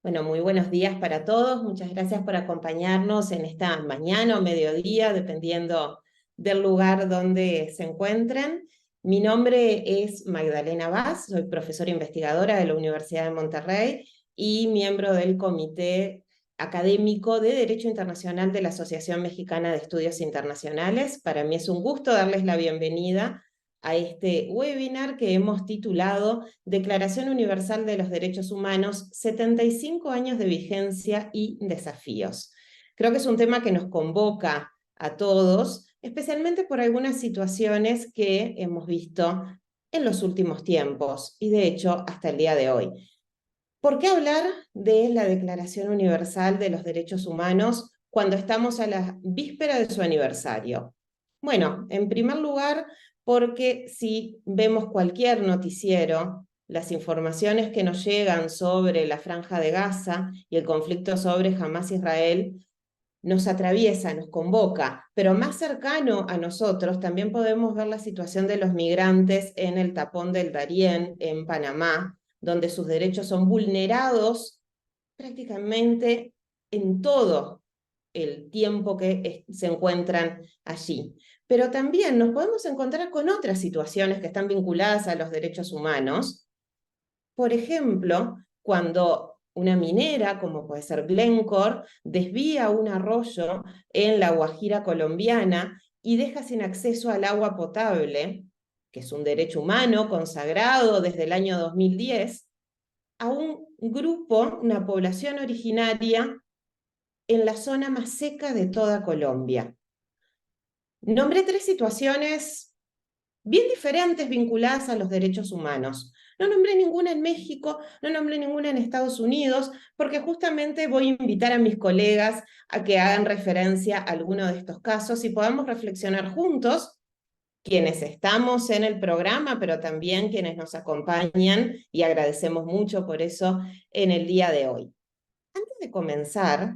Bueno, muy buenos días para todos. Muchas gracias por acompañarnos en esta mañana o mediodía, dependiendo del lugar donde se encuentren. Mi nombre es Magdalena Vaz, soy profesora investigadora de la Universidad de Monterrey y miembro del Comité Académico de Derecho Internacional de la Asociación Mexicana de Estudios Internacionales. Para mí es un gusto darles la bienvenida a este webinar que hemos titulado Declaración Universal de los Derechos Humanos, 75 años de vigencia y desafíos. Creo que es un tema que nos convoca a todos, especialmente por algunas situaciones que hemos visto en los últimos tiempos y de hecho hasta el día de hoy. ¿Por qué hablar de la Declaración Universal de los Derechos Humanos cuando estamos a la víspera de su aniversario? Bueno, en primer lugar, porque si vemos cualquier noticiero, las informaciones que nos llegan sobre la Franja de Gaza y el conflicto sobre Hamás-Israel nos atraviesa, nos convoca, pero más cercano a nosotros también podemos ver la situación de los migrantes en el tapón del Darién, en Panamá, donde sus derechos son vulnerados prácticamente en todo el tiempo que se encuentran allí. Pero también nos podemos encontrar con otras situaciones que están vinculadas a los derechos humanos. Por ejemplo, cuando una minera, como puede ser Glencore, desvía un arroyo en la Guajira colombiana y deja sin acceso al agua potable, que es un derecho humano consagrado desde el año 2010, a un grupo, una población originaria en la zona más seca de toda Colombia. Nombré tres situaciones bien diferentes vinculadas a los derechos humanos. No nombré ninguna en México, no nombré ninguna en Estados Unidos, porque justamente voy a invitar a mis colegas a que hagan referencia a alguno de estos casos y podamos reflexionar juntos, quienes estamos en el programa, pero también quienes nos acompañan, y agradecemos mucho por eso en el día de hoy. Antes de comenzar,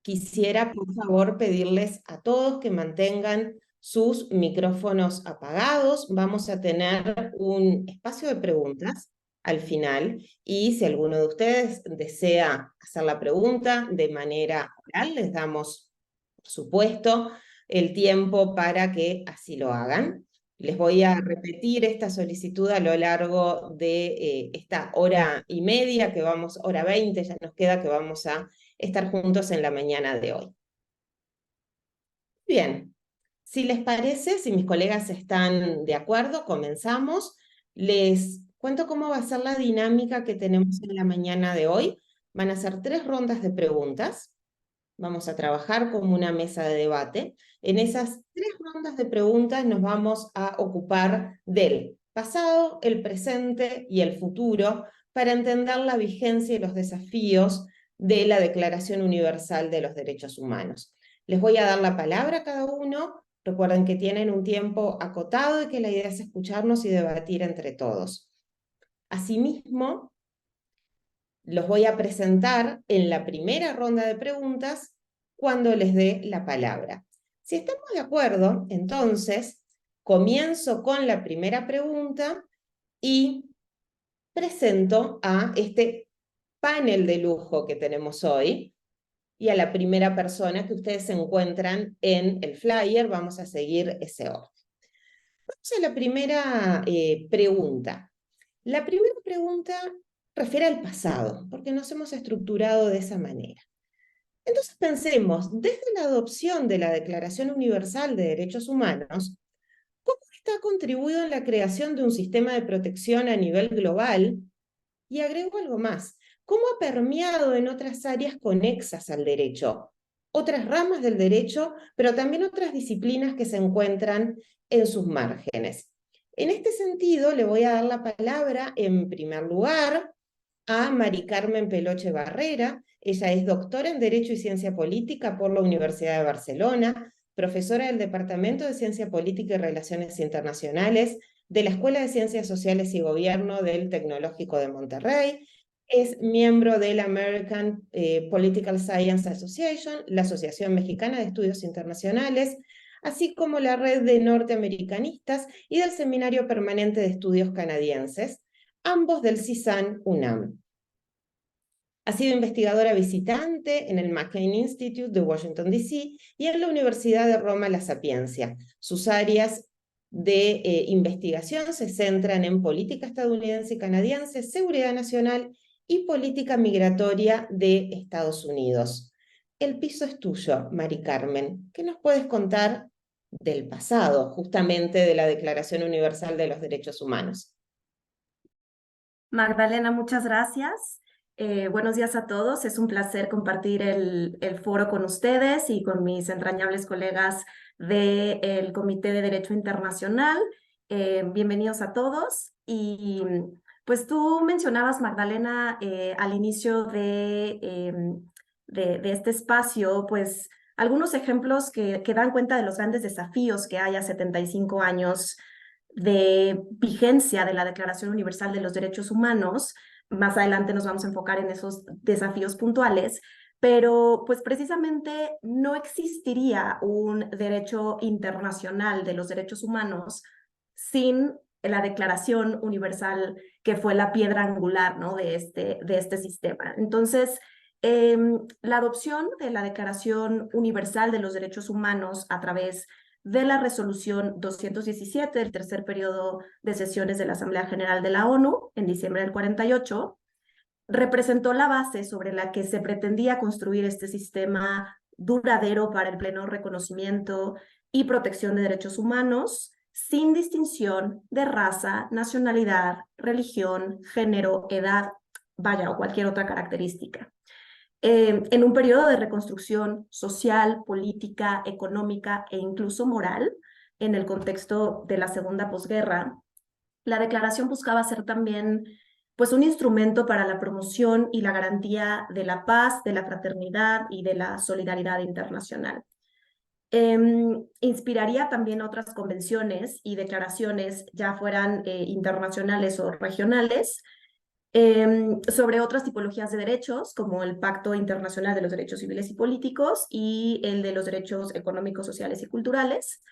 quisiera, por favor, pedirles a todos que mantengan sus micrófonos apagados. Vamos a tener un espacio de preguntas al final y si alguno de ustedes desea hacer la pregunta de manera oral, les damos, por supuesto, el tiempo para que así lo hagan. Les voy a repetir esta solicitud a lo largo de esta hora y media, que vamos, hora 20 ya nos queda, que vamos a estar juntos en la mañana de hoy. Bien, si les parece, si mis colegas están de acuerdo, comenzamos. Les cuento cómo va a ser la dinámica que tenemos en la mañana de hoy. Van a ser 3 rondas de preguntas. Vamos a trabajar como una mesa de debate. En esas 3 rondas de preguntas nos vamos a ocupar del pasado, el presente y el futuro para entender la vigencia y los desafíos de la Declaración Universal de los Derechos Humanos. Les voy a dar la palabra a cada uno. Recuerden que tienen un tiempo acotado y que la idea es escucharnos y debatir entre todos. Asimismo, los voy a presentar en la primera ronda de preguntas cuando les dé la palabra. Si estamos de acuerdo, entonces comienzo con la primera pregunta y presento a este panel de lujo que tenemos hoy y a la primera persona que ustedes se encuentran en el flyer. Vamos a seguir ese orden. Vamos a la primera pregunta. La primera pregunta refiere al pasado, porque nos hemos estructurado de esa manera. Entonces pensemos, desde la adopción de la Declaración Universal de Derechos Humanos, ¿cómo esta ha contribuido en la creación de un sistema de protección a nivel global? Y agrego algo más, cómo ha permeado en otras áreas conexas al derecho, otras ramas del derecho, pero también otras disciplinas que se encuentran en sus márgenes. En este sentido, le voy a dar la palabra, en primer lugar, a Mari Carmen Peloche Barrera. Ella es doctora en Derecho y Ciencia Política por la Universidad de Barcelona, profesora del Departamento de Ciencia Política y Relaciones Internacionales de la Escuela de Ciencias Sociales y Gobierno del Tecnológico de Monterrey. Es miembro de la American Political Science Association, la Asociación Mexicana de Estudios Internacionales, así como la Red de Norteamericanistas y del Seminario Permanente de Estudios Canadienses, ambos del CISAN-UNAM. Ha sido investigadora visitante en el McCain Institute de Washington, D.C. y en la Universidad de Roma La Sapienza. Sus áreas de investigación se centran en política estadounidense y canadiense, seguridad nacional y política migratoria de Estados Unidos. El piso es tuyo, Mari Carmen. ¿Qué nos puedes contar del pasado, justamente de la Declaración Universal de los Derechos Humanos? Magdalena, muchas gracias. Buenos días a todos. Es un placer compartir el foro con ustedes y con mis entrañables colegas del Comité de Derecho Internacional. Bienvenidos a todos. Y pues tú mencionabas, Magdalena, al inicio de este espacio, pues algunos ejemplos que dan cuenta de los grandes desafíos que hay a 75 años de vigencia de la Declaración Universal de los Derechos Humanos. Más adelante nos vamos a enfocar en esos desafíos puntuales, pero pues precisamente no existiría un derecho internacional de los derechos humanos sin la Declaración Universal, que fue la piedra angular, ¿no?, de este sistema. Entonces, la adopción de la Declaración Universal de los Derechos Humanos a través de la resolución 217 del tercer periodo de sesiones de la Asamblea General de la ONU en diciembre del 48, representó la base sobre la que se pretendía construir este sistema duradero para el pleno reconocimiento y protección de derechos humanos, sin distinción de raza, nacionalidad, religión, género, edad, vaya, o cualquier otra característica. En un periodo de reconstrucción social, política, económica e incluso moral, en el contexto de la segunda posguerra, la declaración buscaba ser también pues, un instrumento para la promoción y la garantía de la paz, de la fraternidad y de la solidaridad internacional. Inspiraría también otras convenciones y declaraciones, ya fueran internacionales o regionales, sobre otras tipologías de derechos, como el Pacto Internacional de los Derechos Civiles y Políticos y el de los Derechos Económicos, Sociales y Culturales.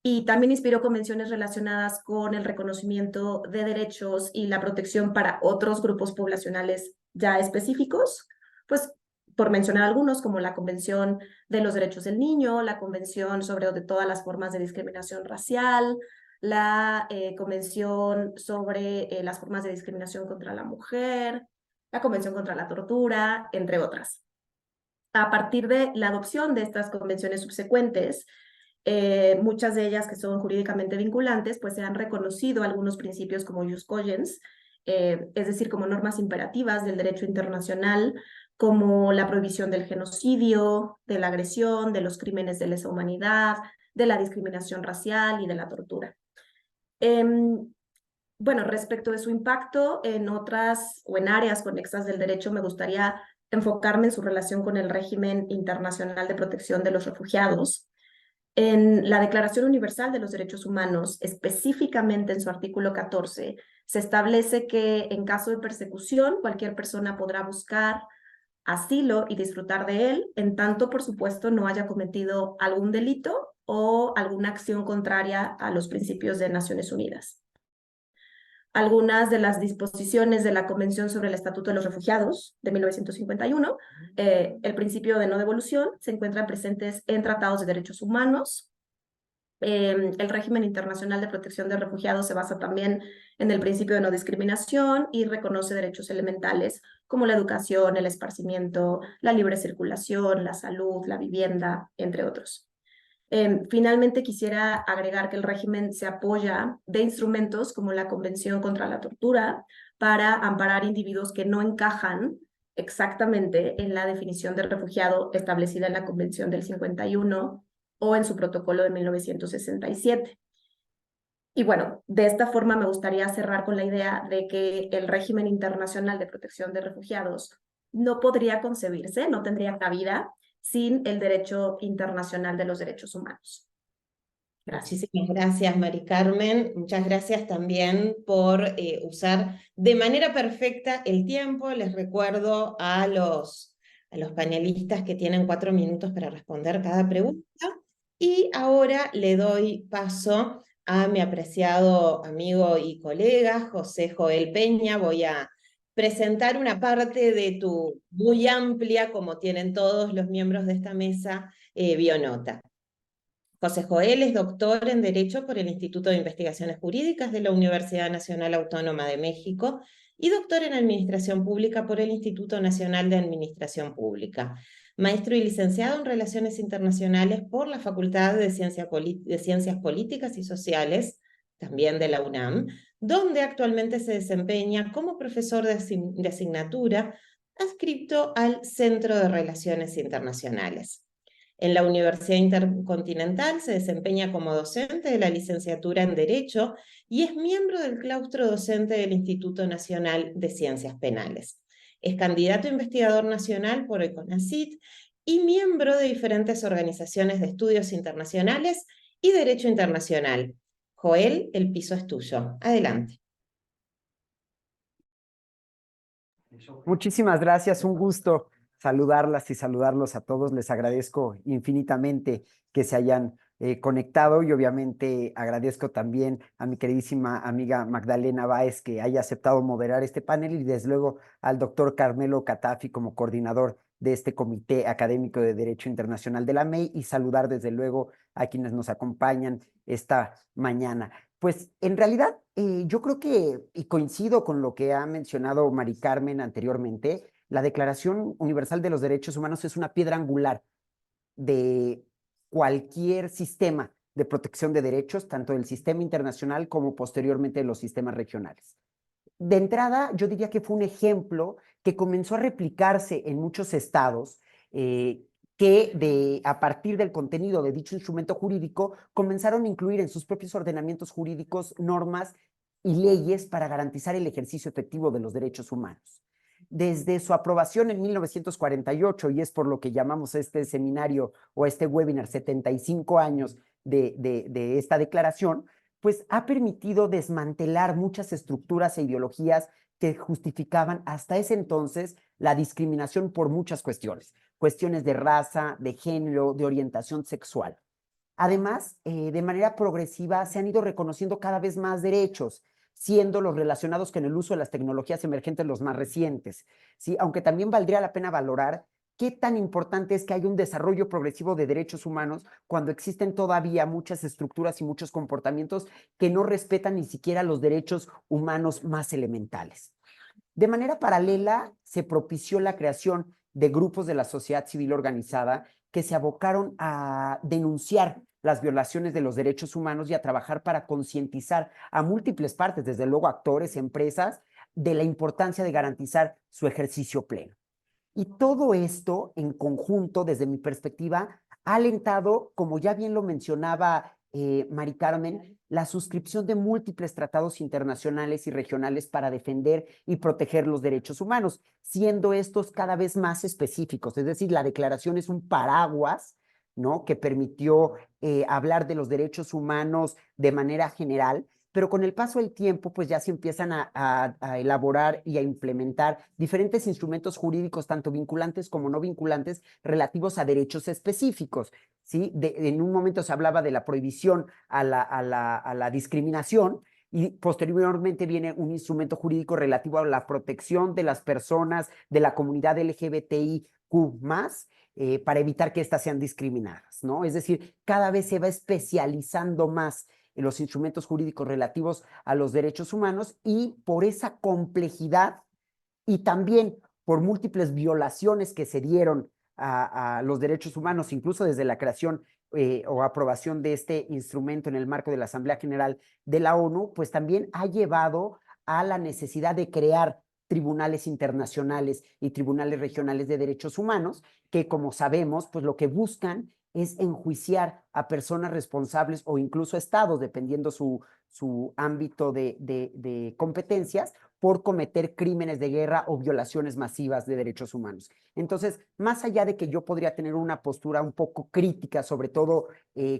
Y también inspiró convenciones relacionadas con el reconocimiento de derechos y la protección para otros grupos poblacionales ya específicos, pues por mencionar algunos, como la Convención de los Derechos del Niño, la Convención sobre todas las formas de discriminación racial, la Convención sobre las formas de discriminación contra la mujer, la Convención contra la tortura, entre otras. A partir de la adopción de estas convenciones subsecuentes, muchas de ellas que son jurídicamente vinculantes, pues se han reconocido algunos principios como jus cogens, es decir, como normas imperativas del derecho internacional, como la prohibición del genocidio, de la agresión, de los crímenes de lesa humanidad, de la discriminación racial y de la tortura. Bueno, respecto de su impacto en otras o en áreas conexas del derecho, me gustaría enfocarme en su relación con el régimen internacional de protección de los refugiados. En la Declaración Universal de los Derechos Humanos, específicamente en su artículo 14, se establece que en caso de persecución, cualquier persona podrá buscar asilo y disfrutar de él, en tanto, por supuesto, no haya cometido algún delito o alguna acción contraria a los principios de Naciones Unidas. Algunas de las disposiciones de la Convención sobre el Estatuto de los Refugiados de 1951, el principio de no devolución, se encuentran presentes en tratados de derechos humanos. El régimen internacional de protección de refugiados se basa también en el principio de no discriminación y reconoce derechos elementales como la educación, el esparcimiento, la libre circulación, la salud, la vivienda, entre otros. Finalmente, quisiera agregar que el régimen se apoya de instrumentos como la Convención contra la Tortura para amparar individuos que no encajan exactamente en la definición de refugiado establecida en la Convención del 51 o en su protocolo de 1967. Y bueno, de esta forma me gustaría cerrar con la idea de que el régimen internacional de protección de refugiados no podría concebirse, no tendría cabida sin el derecho internacional de los derechos humanos. Gracias. Muchísimas gracias, Mari Carmen. Muchas gracias también por usar de manera perfecta el tiempo. Les recuerdo a los panelistas que tienen 4 minutos para responder cada pregunta. Y ahora le doy paso a mi apreciado amigo y colega, José Joel Peña. Voy a presentar una parte de tu muy amplia, como tienen todos los miembros de esta mesa, bionota. José Joel es doctor en Derecho por el Instituto de Investigaciones Jurídicas de la Universidad Nacional Autónoma de México y doctor en Administración Pública por el Instituto Nacional de Administración Pública. Maestro y licenciado en Relaciones Internacionales por la Facultad de Ciencias Políticas y Sociales, también de la UNAM, donde actualmente se desempeña como profesor de asignatura adscrito al Centro de Relaciones Internacionales. En la Universidad Intercontinental se desempeña como docente de la licenciatura en Derecho y es miembro del claustro docente del Instituto Nacional de Ciencias Penales. Es candidato investigador nacional por el CONACYT y miembro de diferentes organizaciones de estudios internacionales y derecho internacional. Joel, el piso es tuyo. Adelante. Muchísimas gracias, un gusto saludarlas y saludarlos a todos. Les agradezco infinitamente que se hayan conectado y obviamente agradezco también a mi queridísima amiga Magdalena Báez que haya aceptado moderar este panel y desde luego al doctor Carmelo Catafi como coordinador de este Comité Académico de Derecho Internacional de la MEI y saludar desde luego a quienes nos acompañan esta mañana. Pues en realidad yo creo que, y coincido con lo que ha mencionado Mari Carmen anteriormente, la Declaración Universal de los Derechos Humanos es una piedra angular de cualquier sistema de protección de derechos, tanto del sistema internacional como posteriormente de los sistemas regionales. De entrada, yo diría que fue un ejemplo que comenzó a replicarse en muchos estados que a partir del contenido de dicho instrumento jurídico comenzaron a incluir en sus propios ordenamientos jurídicos normas y leyes para garantizar el ejercicio efectivo de los derechos humanos. Desde su aprobación en 1948, y es por lo que llamamos este seminario o este webinar 75 años de esta declaración, pues ha permitido desmantelar muchas estructuras e ideologías que justificaban hasta ese entonces la discriminación por muchas cuestiones de raza, de género, de orientación sexual. Además, de manera progresiva se han ido reconociendo cada vez más derechos, siendo los relacionados con el uso de las tecnologías emergentes los más recientes, ¿sí? Aunque también valdría la pena valorar qué tan importante es que haya un desarrollo progresivo de derechos humanos cuando existen todavía muchas estructuras y muchos comportamientos que no respetan ni siquiera los derechos humanos más elementales. De manera paralela, se propició la creación de grupos de la sociedad civil organizada que se abocaron a denunciar las violaciones de los derechos humanos y a trabajar para concientizar a múltiples partes, desde luego actores, empresas, de la importancia de garantizar su ejercicio pleno. Y todo esto en conjunto, desde mi perspectiva, ha alentado, como ya bien lo mencionaba Mari Carmen, la suscripción de múltiples tratados internacionales y regionales para defender y proteger los derechos humanos, siendo estos cada vez más específicos. Es decir, la declaración es un paraguas, ¿no?, que permitió hablar de los derechos humanos de manera general, pero con el paso del tiempo, pues ya se empiezan a elaborar y a implementar diferentes instrumentos jurídicos, tanto vinculantes como no vinculantes, relativos a derechos específicos, ¿sí? En un momento se hablaba de la prohibición a la discriminación, y posteriormente viene un instrumento jurídico relativo a la protección de las personas de la comunidad LGBTIQ+, para evitar que éstas sean discriminadas, ¿no? Es decir, cada vez se va especializando más en los instrumentos jurídicos relativos a los derechos humanos y por esa complejidad y también por múltiples violaciones que se dieron a los derechos humanos, incluso desde la creación o aprobación de este instrumento en el marco de la Asamblea General de la ONU, pues también ha llevado a la necesidad de crear tribunales internacionales y tribunales regionales de derechos humanos, que como sabemos, pues lo que buscan es enjuiciar a personas responsables o incluso estados, dependiendo su ámbito de competencias, por cometer crímenes de guerra o violaciones masivas de derechos humanos. Entonces, más allá de que yo podría tener una postura un poco crítica, sobre todo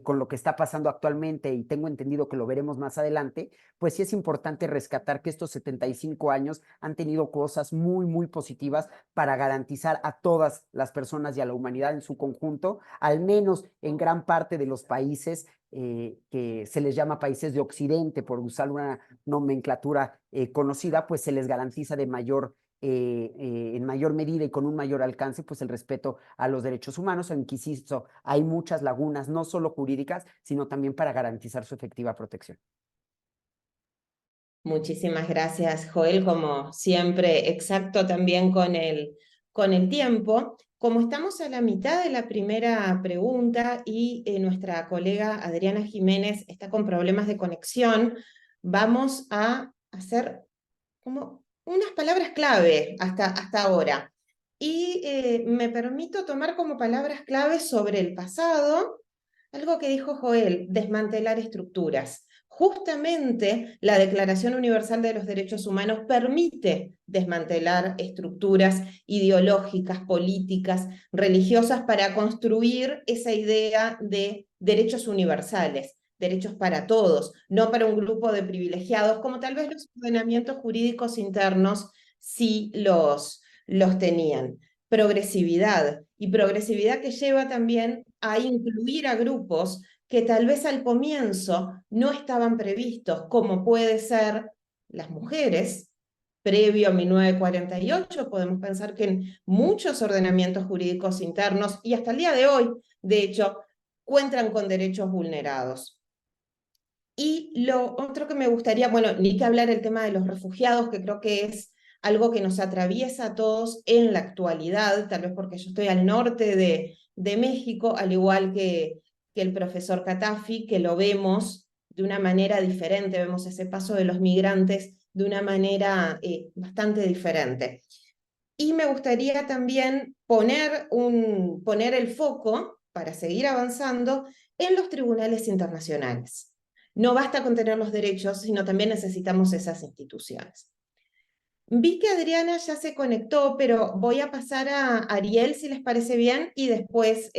con lo que está pasando actualmente, y tengo entendido que lo veremos más adelante, pues sí es importante rescatar que estos 75 años han tenido cosas muy, muy positivas para garantizar a todas las personas y a la humanidad en su conjunto, al menos en gran parte de los países que se les llama países de Occidente, por usar una nomenclatura conocida, pues se les garantiza de en mayor medida y con un mayor alcance, pues el respeto a los derechos humanos, aunque insisto, hay muchas lagunas, no solo jurídicas, sino también para garantizar su efectiva protección. Muchísimas gracias, Joel, como siempre, exacto también con el tiempo. Como estamos a la mitad de la primera pregunta y nuestra colega Adriana Jiménez está con problemas de conexión, vamos a hacer como unas palabras clave hasta ahora. Y me permito tomar como palabras clave sobre el pasado algo que dijo Joel: desmantelar estructuras. Justamente la Declaración Universal de los Derechos Humanos permite desmantelar estructuras ideológicas, políticas, religiosas para construir esa idea de derechos universales, derechos para todos, no para un grupo de privilegiados, como tal vez los ordenamientos jurídicos internos sí los tenían. Progresividad, y progresividad que lleva también a incluir a grupos que tal vez al comienzo no estaban previstos, como puede ser las mujeres. Previo a 1948, podemos pensar que en muchos ordenamientos jurídicos internos, y hasta el día de hoy, de hecho, cuentan con derechos vulnerados. Y lo otro que me gustaría, bueno, ni que hablar el tema de los refugiados, que creo que es algo que nos atraviesa a todos en la actualidad, tal vez porque yo estoy al norte de México, al igual que el profesor Katafi, que lo vemos de una manera diferente, vemos ese paso de los migrantes de una manera bastante diferente. Y me gustaría también poner el foco, para seguir avanzando, en los tribunales internacionales. No basta con tener los derechos, sino también necesitamos esas instituciones. Vi que Adriana ya se conectó, pero voy a pasar a Ariel, si les parece bien, y después,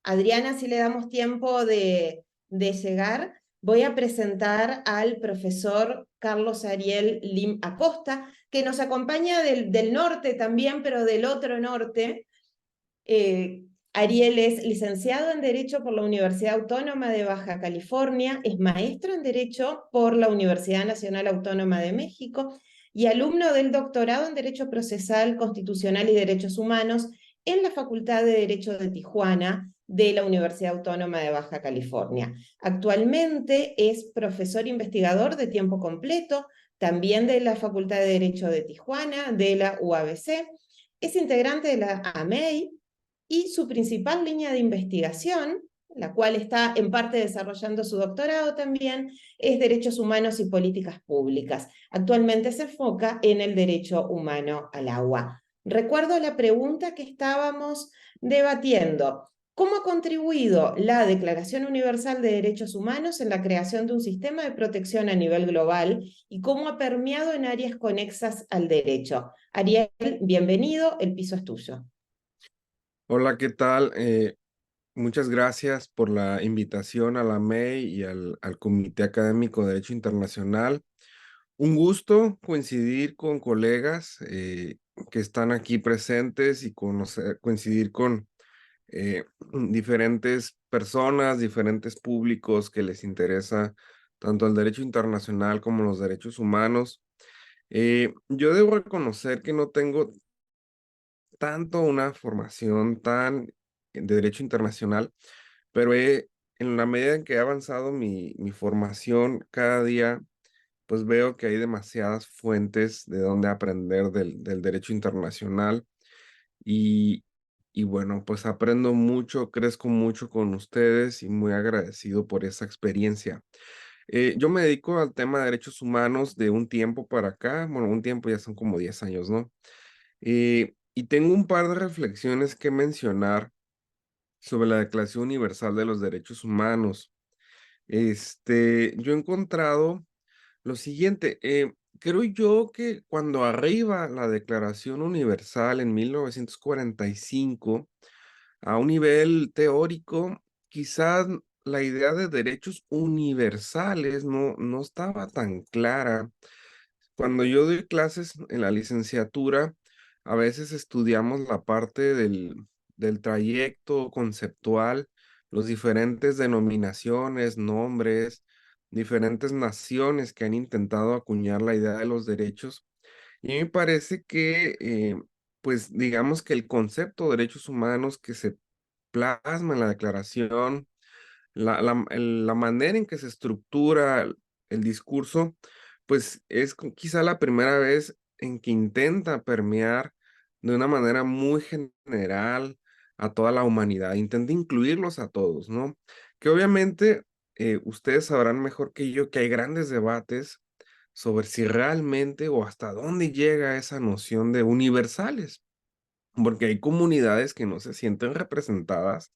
Adriana, si le damos tiempo de llegar, voy a presentar al profesor Carlos Ariel Lim Acosta, que nos acompaña del norte también, pero del otro norte. Ariel es licenciado en Derecho por la Universidad Autónoma de Baja California, es maestro en Derecho por la Universidad Nacional Autónoma de México y alumno del doctorado en Derecho Procesal, Constitucional y Derechos Humanos en la Facultad de Derecho de Tijuana de la Universidad Autónoma de Baja California. Actualmente es profesor investigador de tiempo completo, también de la Facultad de Derecho de Tijuana, de la UABC, es integrante de la AMEI, y su principal línea de investigación, la cual está en parte desarrollando su doctorado también, es Derechos Humanos y Políticas Públicas. Actualmente se enfoca en el derecho humano al agua. Recuerdo la pregunta que estábamos debatiendo: ¿cómo ha contribuido la Declaración Universal de Derechos Humanos en la creación de un sistema de protección a nivel global y cómo ha permeado en áreas conexas al derecho? Ariel, bienvenido, el piso es tuyo. Hola, ¿qué tal? Muchas gracias por la invitación a la MEI y al Comité Académico de Derecho Internacional. Un gusto coincidir con colegas que están aquí presentes y coincidir con diferentes personas, diferentes públicos que les interesa tanto el derecho internacional como los derechos humanos. Yo debo reconocer que no tengo tanto una formación tan de derecho internacional, pero en la medida en que he avanzado mi formación cada día, pues veo que hay demasiadas fuentes de donde aprender del derecho internacional y, y bueno, pues aprendo mucho, crezco mucho con ustedes y muy agradecido por esa experiencia. Yo me dedico al tema de derechos humanos de un tiempo para acá, bueno, un tiempo ya son como 10 años, ¿no? Y tengo un par de reflexiones que mencionar sobre la Declaración Universal de los Derechos Humanos. Yo he encontrado lo siguiente, creo yo que cuando arriba la Declaración Universal en 1945, a un nivel teórico, quizás la idea de derechos universales no estaba tan clara. Cuando yo doy clases en la licenciatura, a veces estudiamos la parte del trayecto conceptual, los diferentes denominaciones, nombres, diferentes naciones que han intentado acuñar la idea de los derechos. Y me parece que, pues digamos que el concepto de derechos humanos que se plasma en la declaración, la manera en que se estructura el discurso, pues es quizá la primera vez en que intenta permear de una manera muy general a toda la humanidad, intenta incluirlos a todos, ¿no? Que obviamente ustedes sabrán mejor que yo que hay grandes debates sobre si realmente o hasta dónde llega esa noción de universales, porque hay comunidades que no se sienten representadas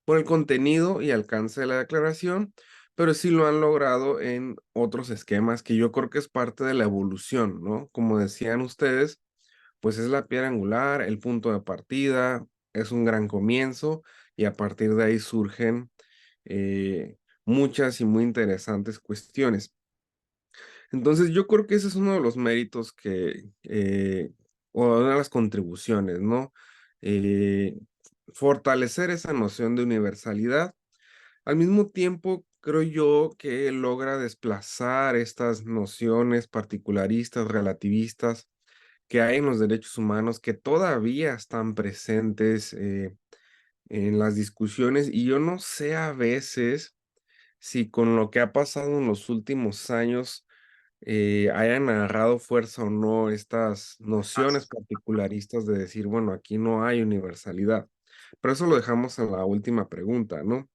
por el contenido y alcance de la declaración, pero sí lo han logrado en otros esquemas que yo creo que es parte de la evolución, ¿no? Como decían ustedes, pues es la piedra angular, el punto de partida, es un gran comienzo y a partir de ahí surgen muchas y muy interesantes cuestiones. Entonces yo creo que ese es uno de los méritos o una de las contribuciones, ¿no? Eh, Fortalecer esa noción de universalidad. Al mismo tiempo, creo yo que logra desplazar estas nociones particularistas, relativistas que hay en los derechos humanos que todavía están presentes en las discusiones y yo no sé a veces si con lo que ha pasado en los últimos años hayan agarrado fuerza o no estas nociones particularistas de decir, bueno, aquí no hay universalidad. Pero eso lo dejamos en la última pregunta, ¿no?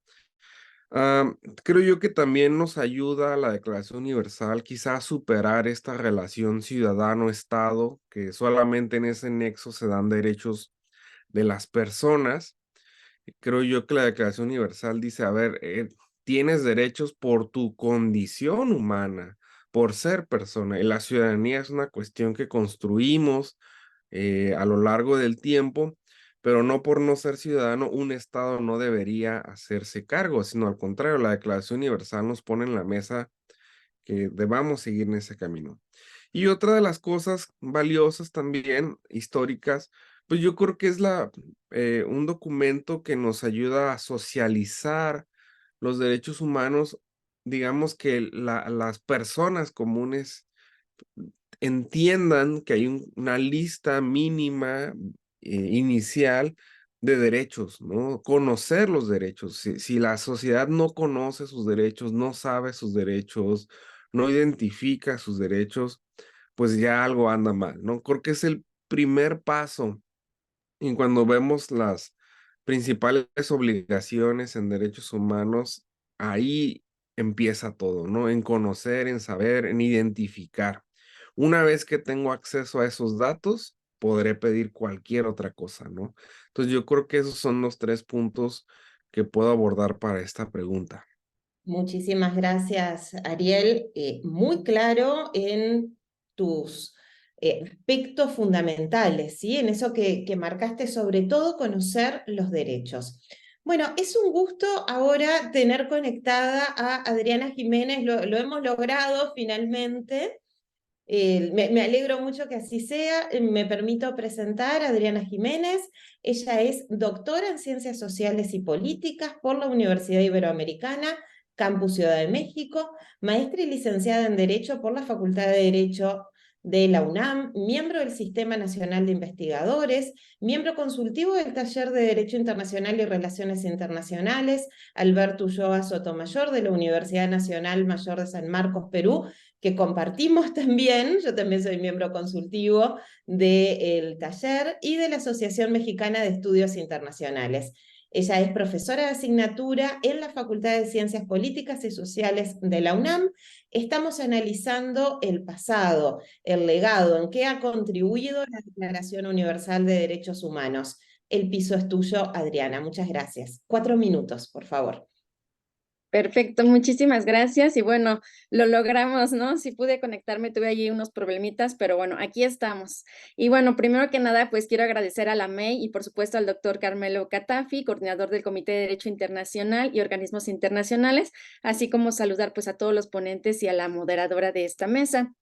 Creo yo que también nos ayuda la Declaración Universal quizá a superar esta relación ciudadano-estado, que solamente en ese nexo se dan derechos de las personas. Creo yo que la Declaración Universal dice, a ver, tienes derechos por tu condición humana, por ser persona, y la ciudadanía es una cuestión que construimos a lo largo del tiempo, pero no por no ser ciudadano, un Estado no debería hacerse cargo, sino al contrario, la Declaración Universal nos pone en la mesa que debamos seguir en ese camino. Y otra de las cosas valiosas también, históricas, pues yo creo que es un documento que nos ayuda a socializar los derechos humanos, digamos que las personas comunes entiendan que hay una lista mínima inicial de derechos, ¿no? Conocer los derechos. Si la sociedad no conoce sus derechos, no sabe sus derechos, no identifica sus derechos, pues ya algo anda mal, ¿no? Creo que es el primer paso. Y cuando vemos las principales obligaciones en derechos humanos, ahí empieza todo, ¿no? En conocer, en saber, en identificar. Una vez que tengo acceso a esos datos, podré pedir cualquier otra cosa, ¿no? Entonces yo creo que esos son los 3 puntos que puedo abordar para esta pregunta. Muchísimas gracias, Ariel. Muy claro en tus aspectos fundamentales, ¿sí? En eso que marcaste, sobre todo conocer los derechos. Bueno, es un gusto ahora tener conectada a Adriana Jiménez, lo hemos logrado finalmente. Me alegro mucho que así sea. Me permito presentar a Adriana Jiménez. Ella es doctora en Ciencias Sociales y Políticas por la Universidad Iberoamericana, Campus Ciudad de México, maestra y licenciada en Derecho por la Facultad de Derecho de la UNAM, miembro del Sistema Nacional de Investigadores, miembro consultivo del Taller de Derecho Internacional y Relaciones Internacionales, Alberto Ulloa Sotomayor de la Universidad Nacional Mayor de San Marcos, Perú, que compartimos también, yo también soy miembro consultivo del taller y de la Asociación Mexicana de Estudios Internacionales. Ella es profesora de asignatura en la Facultad de Ciencias Políticas y Sociales de la UNAM. Estamos analizando el pasado, el legado, en qué ha contribuido la Declaración Universal de Derechos Humanos. El piso es tuyo, Adriana. Muchas gracias. 4 minutos, por favor. Perfecto, muchísimas gracias. Y bueno, lo logramos, ¿no? Sí pude conectarme, tuve allí unos problemitas, pero bueno, aquí estamos. Y bueno, primero que nada, pues quiero agradecer a la MEI y por supuesto al doctor Carmelo Catafi, coordinador del Comité de Derecho Internacional y Organismos Internacionales, así como saludar pues a todos los ponentes y a la moderadora de esta mesa.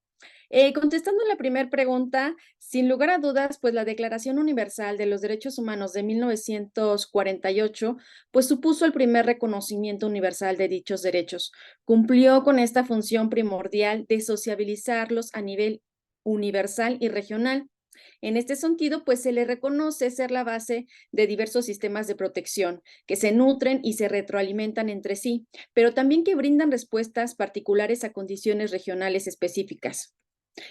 Contestando la primera pregunta, sin lugar a dudas, pues la Declaración Universal de los Derechos Humanos de 1948, pues supuso el primer reconocimiento universal de dichos derechos. Cumplió con esta función primordial de sociabilizarlos a nivel universal y regional. En este sentido, pues se le reconoce ser la base de diversos sistemas de protección que se nutren y se retroalimentan entre sí, pero también que brindan respuestas particulares a condiciones regionales específicas.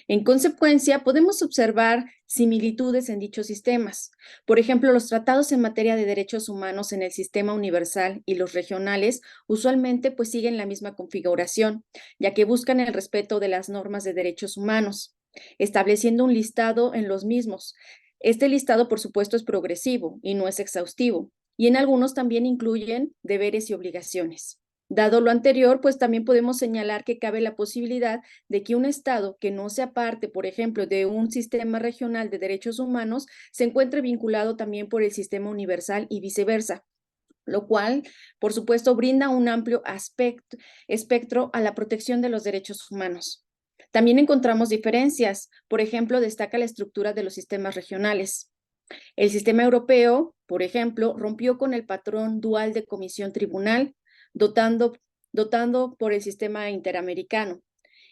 En consecuencia, podemos observar similitudes en dichos sistemas. Por ejemplo, los tratados en materia de derechos humanos en el sistema universal y los regionales usualmente pues siguen la misma configuración, ya que buscan el respeto de las normas de derechos humanos, estableciendo un listado en los mismos. Este listado, por supuesto, es progresivo y no es exhaustivo, y en algunos también incluyen deberes y obligaciones. Dado lo anterior, pues también podemos señalar que cabe la posibilidad de que un Estado que no sea parte, por ejemplo, de un sistema regional de derechos humanos, se encuentre vinculado también por el sistema universal y viceversa, lo cual, por supuesto, brinda un amplio espectro a la protección de los derechos humanos. También encontramos diferencias. Por ejemplo, destaca la estructura de los sistemas regionales. El sistema europeo, por ejemplo, rompió con el patrón dual de comisión-tribunal, dotando por el sistema interamericano.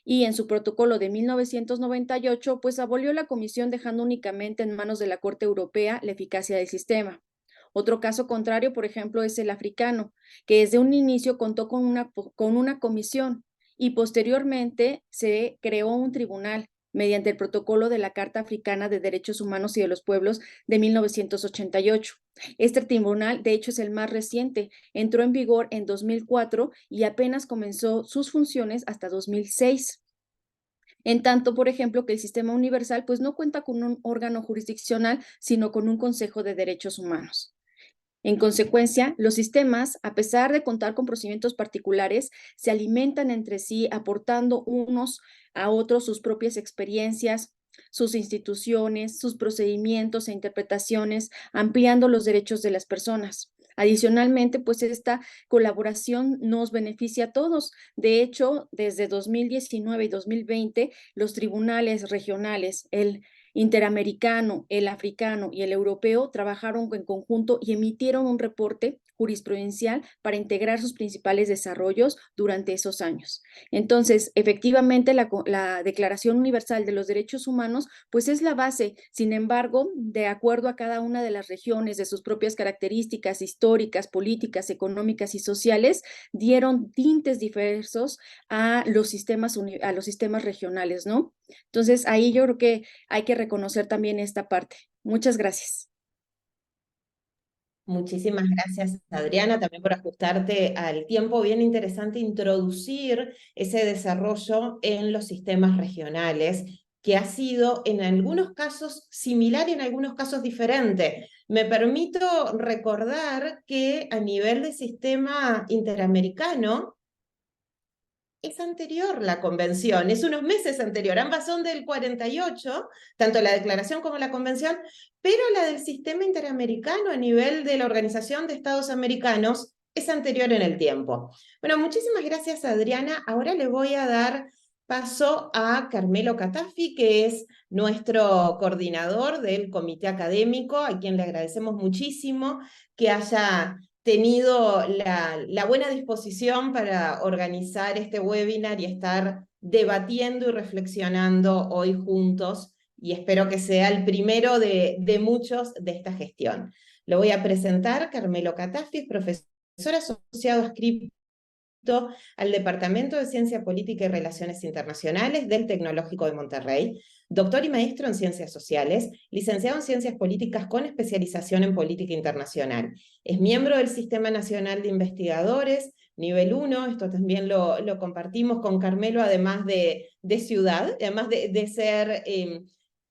Y en su protocolo de 1998, pues abolió la comisión dejando únicamente en manos de la Corte Europea la eficacia del sistema. Otro caso contrario, por ejemplo, es el africano, que desde un inicio contó con una comisión y posteriormente se creó un tribunal mediante el protocolo de la Carta Africana de Derechos Humanos y de los Pueblos de 1988. Este tribunal, de hecho, es el más reciente. Entró en vigor en 2004 y apenas comenzó sus funciones hasta 2006. En tanto, por ejemplo, que el sistema universal pues no cuenta con un órgano jurisdiccional, sino con un Consejo de Derechos Humanos. En consecuencia, los sistemas, a pesar de contar con procedimientos particulares, se alimentan entre sí, aportando unos a otros sus propias experiencias, sus instituciones, sus procedimientos e interpretaciones, ampliando los derechos de las personas. Adicionalmente, pues esta colaboración nos beneficia a todos. De hecho, desde 2019 y 2020, los tribunales regionales, el interamericano, el africano y el europeo trabajaron en conjunto y emitieron un reporte jurisprudencial para integrar sus principales desarrollos durante esos años. Entonces, efectivamente, la Declaración Universal de los Derechos Humanos, pues es la base. Sin embargo, de acuerdo a cada una de las regiones, de sus propias características históricas, políticas, económicas y sociales, dieron tintes diversos a los sistemas regionales, ¿no? Entonces, ahí yo creo que hay que reconocer también esta parte. Muchas gracias. Muchísimas gracias, Adriana, también por ajustarte al tiempo. Bien interesante introducir ese desarrollo en los sistemas regionales, que ha sido en algunos casos similar y en algunos casos diferente. Me permito recordar que a nivel de sistema interamericano, es anterior la convención, es unos meses anterior, ambas son del 48, tanto la declaración como la convención, pero la del sistema interamericano a nivel de la Organización de Estados Americanos es anterior en el tiempo. Bueno, muchísimas gracias, Adriana. Ahora le voy a dar paso a Carmelo Catafi, que es nuestro coordinador del comité académico, a quien le agradecemos muchísimo que haya tenido la buena disposición para organizar este webinar y estar debatiendo y reflexionando hoy juntos, y espero que sea el primero de muchos de esta gestión. Lo voy a presentar. Carmelo Catafi, profesor asociado adscripto al Departamento de Ciencia Política y Relaciones Internacionales del Tecnológico de Monterrey, doctor y maestro en Ciencias Sociales, licenciado en Ciencias Políticas con especialización en Política Internacional. Es miembro del Sistema Nacional de Investigadores, nivel 1, esto también lo compartimos con Carmelo, además de ciudad, además de ser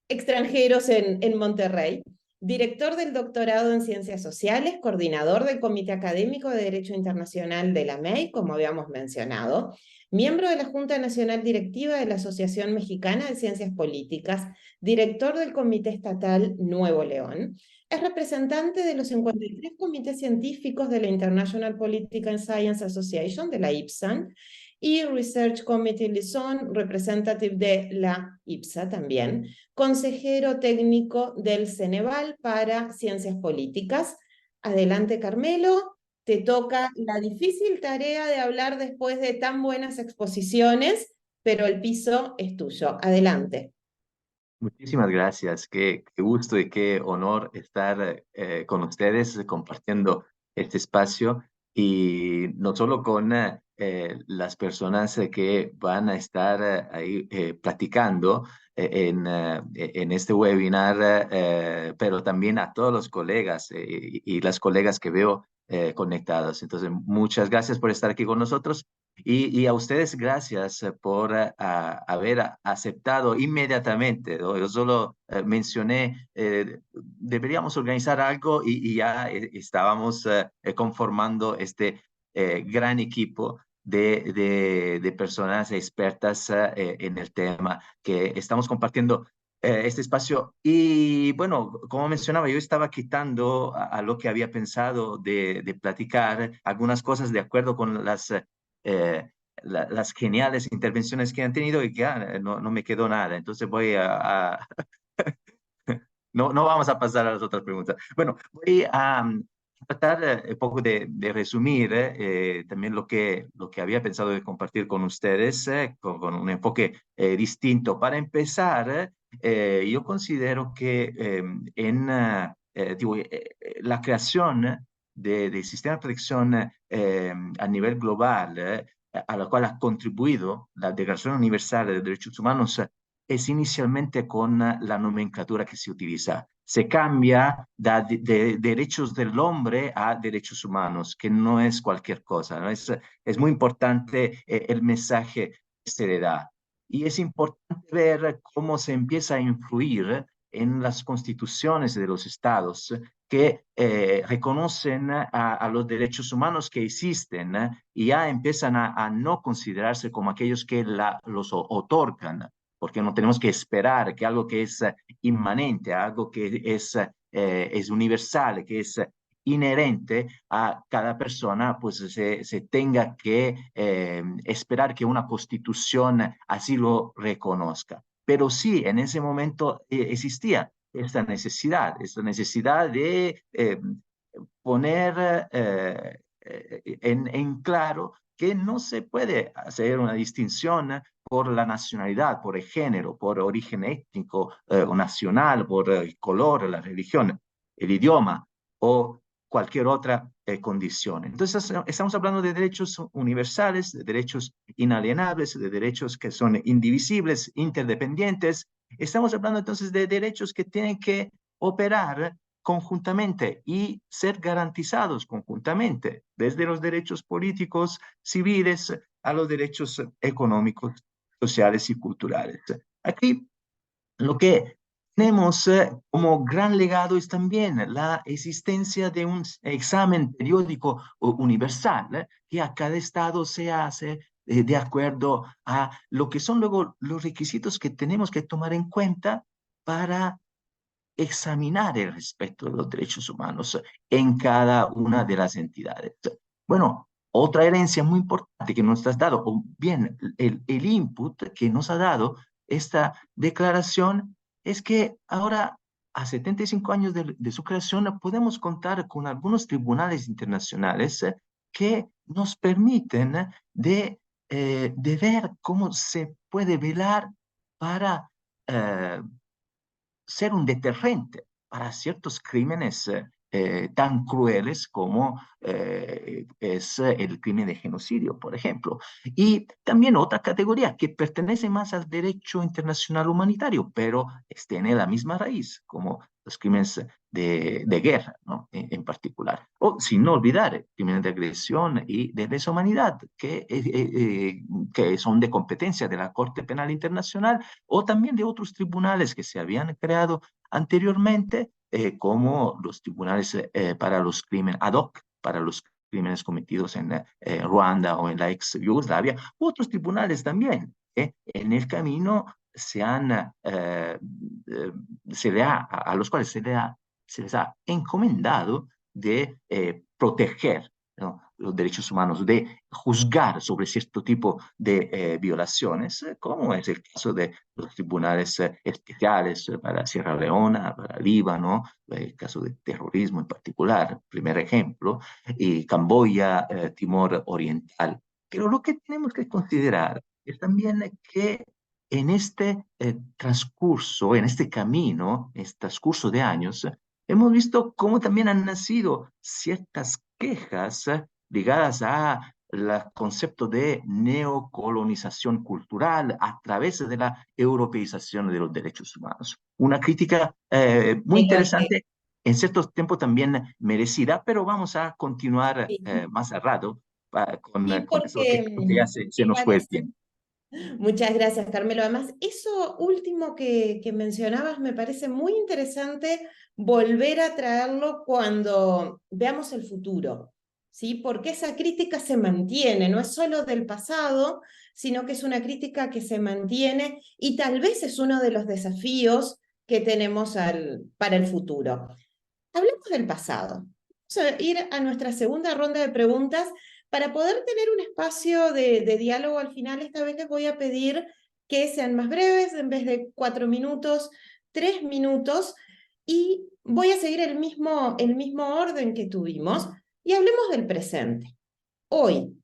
extranjeros en Monterrey. Director del doctorado en Ciencias Sociales, coordinador del Comité Académico de Derecho Internacional de la MEI, como habíamos mencionado, miembro de la Junta Nacional Directiva de la Asociación Mexicana de Ciencias Políticas, director del Comité Estatal Nuevo León, es representante de los 53 comités científicos de la International Political Science Association, de la IPSAN, y Research Committee Liaison, representative de la IPSA también, consejero técnico del Ceneval para Ciencias Políticas. Adelante, Carmelo, te toca la difícil tarea de hablar después de tan buenas exposiciones, pero el piso es tuyo. Adelante. Muchísimas gracias, qué gusto y qué honor estar con ustedes compartiendo este espacio y no solo con las personas que van a estar ahí platicando en este webinar, pero también a todos los colegas y las colegas que veo conectados. Entonces, muchas gracias por estar aquí con nosotros. Y a ustedes gracias por haber aceptado inmediatamente, ¿no? Yo solo mencioné, deberíamos organizar algo y ya estábamos conformando este gran equipo de personas expertas en el tema que estamos compartiendo este espacio. Y bueno, como mencionaba, yo estaba quitando a lo que había pensado de platicar algunas cosas de acuerdo con las geniales intervenciones que han tenido y que no me quedó nada. Entonces voy no vamos a pasar a las otras preguntas. Bueno, voy a tratar un poco de resumir también lo que había pensado de compartir con ustedes con un enfoque distinto. Para empezar, yo considero que la creación del sistema de protección a nivel global, a la cual ha contribuido la Declaración Universal de Derechos Humanos, es inicialmente con la nomenclatura que se utiliza. Se cambia de derechos del hombre a derechos humanos, que no es cualquier cosa, ¿no? Es muy importante el mensaje que se le da. Y es importante ver cómo se empieza a influir en las constituciones de los estados que reconocen a los derechos humanos que existen y ya empiezan a no considerarse como aquellos que los otorgan, porque no tenemos que esperar que algo que es inmanente, algo que es universal, que es inherente a cada persona, pues se tenga que esperar que una constitución así lo reconozca. Pero sí, en ese momento existía esta necesidad de poner en claro que no se puede hacer una distinción por la nacionalidad, por el género, por origen étnico o nacional, por el color, la religión, el idioma o cualquier otra condición. Entonces, estamos hablando de derechos universales, de derechos inalienables, de derechos que son indivisibles, interdependientes. Estamos hablando entonces de derechos que tienen que operar conjuntamente y ser garantizados conjuntamente, desde los derechos políticos, civiles, a los derechos económicos, sociales y culturales. Aquí lo que tenemos como gran legado es también la existencia de un examen periódico universal que a cada estado se hace de acuerdo a lo que son luego los requisitos que tenemos que tomar en cuenta para examinar el respeto de los derechos humanos en cada una de las entidades. Bueno, otra herencia muy importante que nos has dado, o bien el input que nos ha dado esta declaración, es que ahora, a 75 años de su creación, podemos contar con algunos tribunales internacionales que nos permiten de ver cómo se puede velar para ser un deterrente para ciertos crímenes tan crueles como es el crimen de genocidio, por ejemplo. Y también otra categoría que pertenece más al derecho internacional humanitario, pero tiene la misma raíz, como los crímenes de guerra, ¿no? En particular. O sin no olvidar, crímenes de agresión y de deshumanidad, que son de competencia de la Corte Penal Internacional o también de otros tribunales que se habían creado anteriormente, como los tribunales para los crímenes ad hoc, para los crímenes cometidos en Ruanda o en la ex Yugoslavia, otros tribunales también. En el camino a los cuales se les ha encomendado de proteger, ¿no?, los derechos humanos, de juzgar sobre cierto tipo de violaciones, como es el caso de los tribunales especiales para Sierra Leona, para Líbano, el caso de terrorismo en particular, primer ejemplo, y Camboya, Timor Oriental. Pero lo que tenemos que considerar es también que en este transcurso, en este camino, en este transcurso de años, hemos visto cómo también han nacido ciertas quejas ligadas al concepto de neocolonización cultural a través de la europeización de los derechos humanos. Una crítica muy interesante, en cierto tiempo también merecida, pero vamos a continuar Sí, más al rato sí, con eso, que creo que ya se me nos fue el parece. tiempo. Muchas gracias, Carmelo. Además, eso último que mencionabas me parece muy interesante volver a traerlo cuando veamos el futuro, ¿sí? Porque esa crítica se mantiene, no es solo del pasado, sino que es una crítica que se mantiene y tal vez es uno de los desafíos que tenemos para el futuro. Hablemos del pasado. Vamos a ir a nuestra segunda ronda de preguntas. Para poder tener un espacio de diálogo al final, esta vez les voy a pedir que sean más breves, en vez de 4 minutos, 3 minutos, y voy a seguir el mismo orden que tuvimos, y hablemos del presente. Hoy,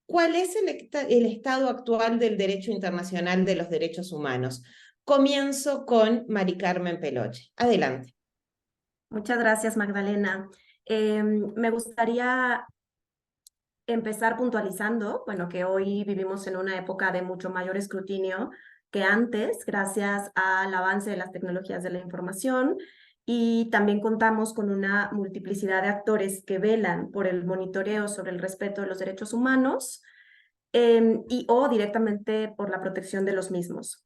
¿cuál es el estado actual del derecho internacional de los derechos humanos? Comienzo con Mari Carmen Peloche. Adelante. Muchas gracias, Magdalena. Me gustaría empezar puntualizando, bueno, que hoy vivimos en una época de mucho mayor escrutinio que antes, gracias al avance de las tecnologías de la información, y también contamos con una multiplicidad de actores que velan por el monitoreo sobre el respeto de los derechos humanos o directamente por la protección de los mismos.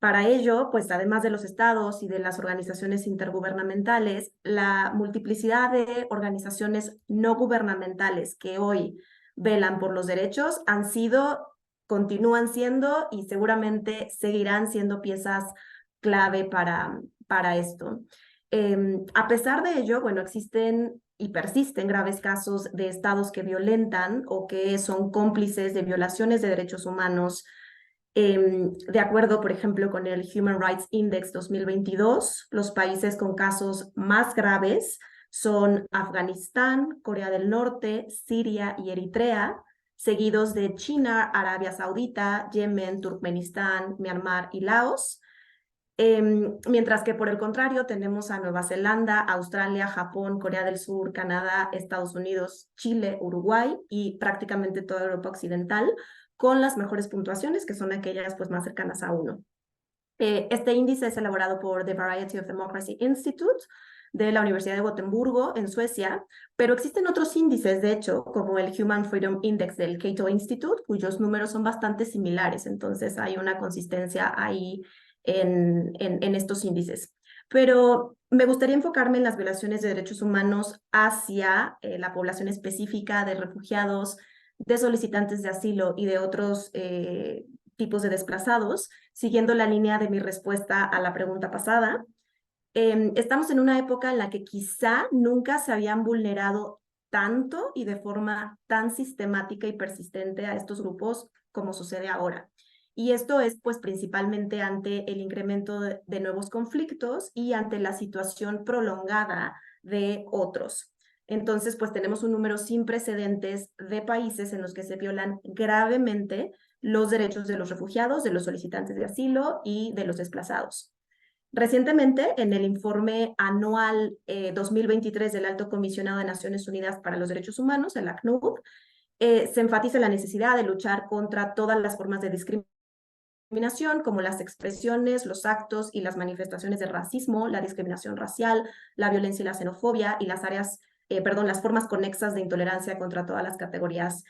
Para ello, pues además de los estados y de las organizaciones intergubernamentales, la multiplicidad de organizaciones no gubernamentales que hoy velan por los derechos han sido, continúan siendo y seguramente seguirán siendo piezas clave para esto. A pesar de ello, bueno, existen y persisten graves casos de estados que violentan o que son cómplices de violaciones de derechos humanos. De acuerdo, por ejemplo, con el Human Rights Index 2022, los países con casos más graves son Afganistán, Corea del Norte, Siria y Eritrea, seguidos de China, Arabia Saudita, Yemen, Turkmenistán, Myanmar y Laos. Mientras que por el contrario tenemos a Nueva Zelanda, Australia, Japón, Corea del Sur, Canadá, Estados Unidos, Chile, Uruguay y prácticamente toda Europa Occidental con las mejores puntuaciones, que son aquellas pues más cercanas a 1. Este índice es elaborado por The Variety of Democracy Institute de la Universidad de Gotemburgo en Suecia, pero existen otros índices, de hecho, como el Human Freedom Index del Cato Institute, cuyos números son bastante similares, entonces hay una consistencia ahí en estos índices. Pero me gustaría enfocarme en las violaciones de derechos humanos hacia la población específica de refugiados, de solicitantes de asilo y de otros tipos de desplazados, siguiendo la línea de mi respuesta a la pregunta pasada. Estamos en una época en la que quizá nunca se habían vulnerado tanto y de forma tan sistemática y persistente a estos grupos como sucede ahora. Y esto es pues principalmente ante el incremento de nuevos conflictos y ante la situación prolongada de otros. Entonces, pues tenemos un número sin precedentes de países en los que se violan gravemente los derechos de los refugiados, de los solicitantes de asilo y de los desplazados. Recientemente, en el informe anual 2023 del Alto Comisionado de Naciones Unidas para los Derechos Humanos, el ACNUD, se enfatiza la necesidad de luchar contra todas las formas de discriminación, como las expresiones, los actos y las manifestaciones de racismo, la discriminación racial, la violencia y la xenofobia, y las formas conexas de intolerancia contra todas las categorías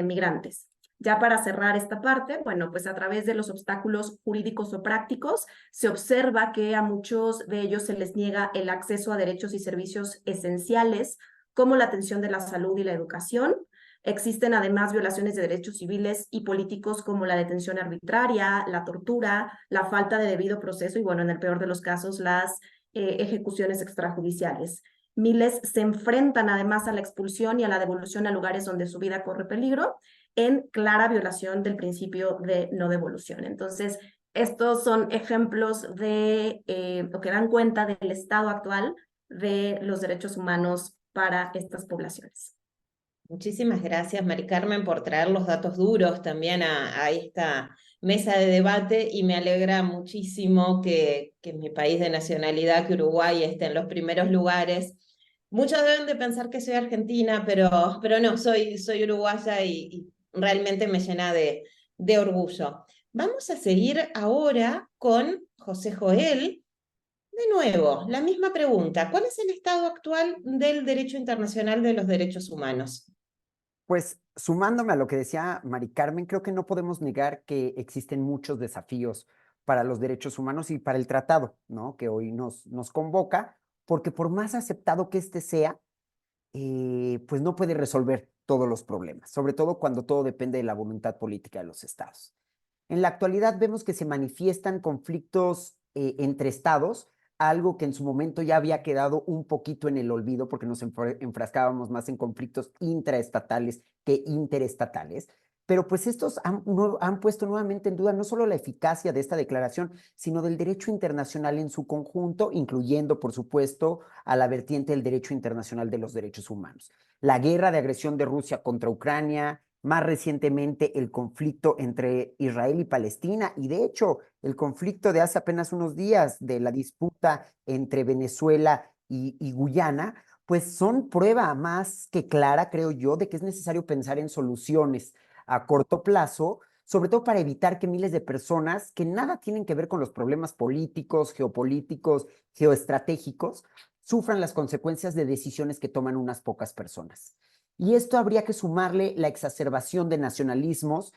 migrantes. Ya para cerrar esta parte, bueno, pues a través de los obstáculos jurídicos o prácticos, se observa que a muchos de ellos se les niega el acceso a derechos y servicios esenciales, como la atención de la salud y la educación. Existen además violaciones de derechos civiles y políticos como la detención arbitraria, la tortura, la falta de debido proceso y, bueno, en el peor de los casos, las ejecuciones extrajudiciales. Miles se enfrentan además a la expulsión y a la devolución a lugares donde su vida corre peligro, en clara violación del principio de no devolución. Entonces, estos son ejemplos de lo que dan cuenta del estado actual de los derechos humanos para estas poblaciones. Muchísimas gracias, Mari Carmen, por traer los datos duros también a esta mesa de debate, y me alegra muchísimo que mi país de nacionalidad, que Uruguay, esté en los primeros lugares. Muchos deben de pensar que soy argentina, pero no, soy uruguaya y realmente me llena de orgullo. Vamos a seguir ahora con José Joel. De nuevo, la misma pregunta. ¿Cuál es el estado actual del derecho internacional de los derechos humanos? Pues sumándome a lo que decía Mari Carmen, creo que no podemos negar que existen muchos desafíos para los derechos humanos y para el tratado, ¿no? Que hoy nos convoca, porque por más aceptado que este sea, pues no puede resolver todos los problemas, sobre todo cuando todo depende de la voluntad política de los estados. En la actualidad vemos que se manifiestan conflictos entre estados, algo que en su momento ya había quedado un poquito en el olvido porque nos enfrascábamos más en conflictos intraestatales que interestatales. Pero pues estos han puesto nuevamente en duda no solo la eficacia de esta declaración, sino del derecho internacional en su conjunto, incluyendo, por supuesto, a la vertiente del derecho internacional de los derechos humanos. La guerra de agresión de Rusia contra Ucrania, más recientemente el conflicto entre Israel y Palestina, y de hecho el conflicto de hace apenas unos días de la disputa entre Venezuela y Guyana, pues son prueba más que clara, creo yo, de que es necesario pensar en soluciones a corto plazo, sobre todo para evitar que miles de personas que nada tienen que ver con los problemas políticos, geopolíticos, geoestratégicos, sufran las consecuencias de decisiones que toman unas pocas personas. Y esto habría que sumarle la exacerbación de nacionalismos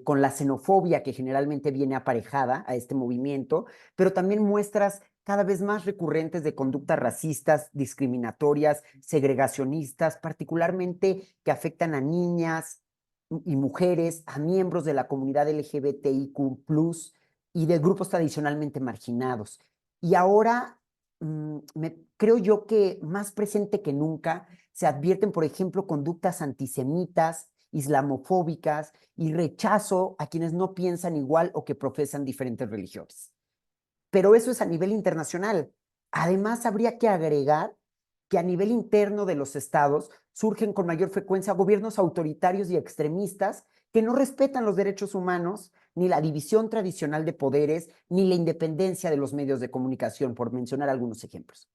con la xenofobia que generalmente viene aparejada a este movimiento, pero también muestras cada vez más recurrentes de conductas racistas, discriminatorias, segregacionistas, particularmente que afectan a niñas y mujeres, a miembros de la comunidad LGBTIQ+, y de grupos tradicionalmente marginados. Y ahora creo yo que más presente que nunca se advierten, por ejemplo, conductas antisemitas, islamofóbicas y rechazo a quienes no piensan igual o que profesan diferentes religiones. Pero eso es a nivel internacional. Además, habría que agregar que a nivel interno de los estados surgen con mayor frecuencia gobiernos autoritarios y extremistas que no respetan los derechos humanos, ni la división tradicional de poderes, ni la independencia de los medios de comunicación, por mencionar algunos ejemplos.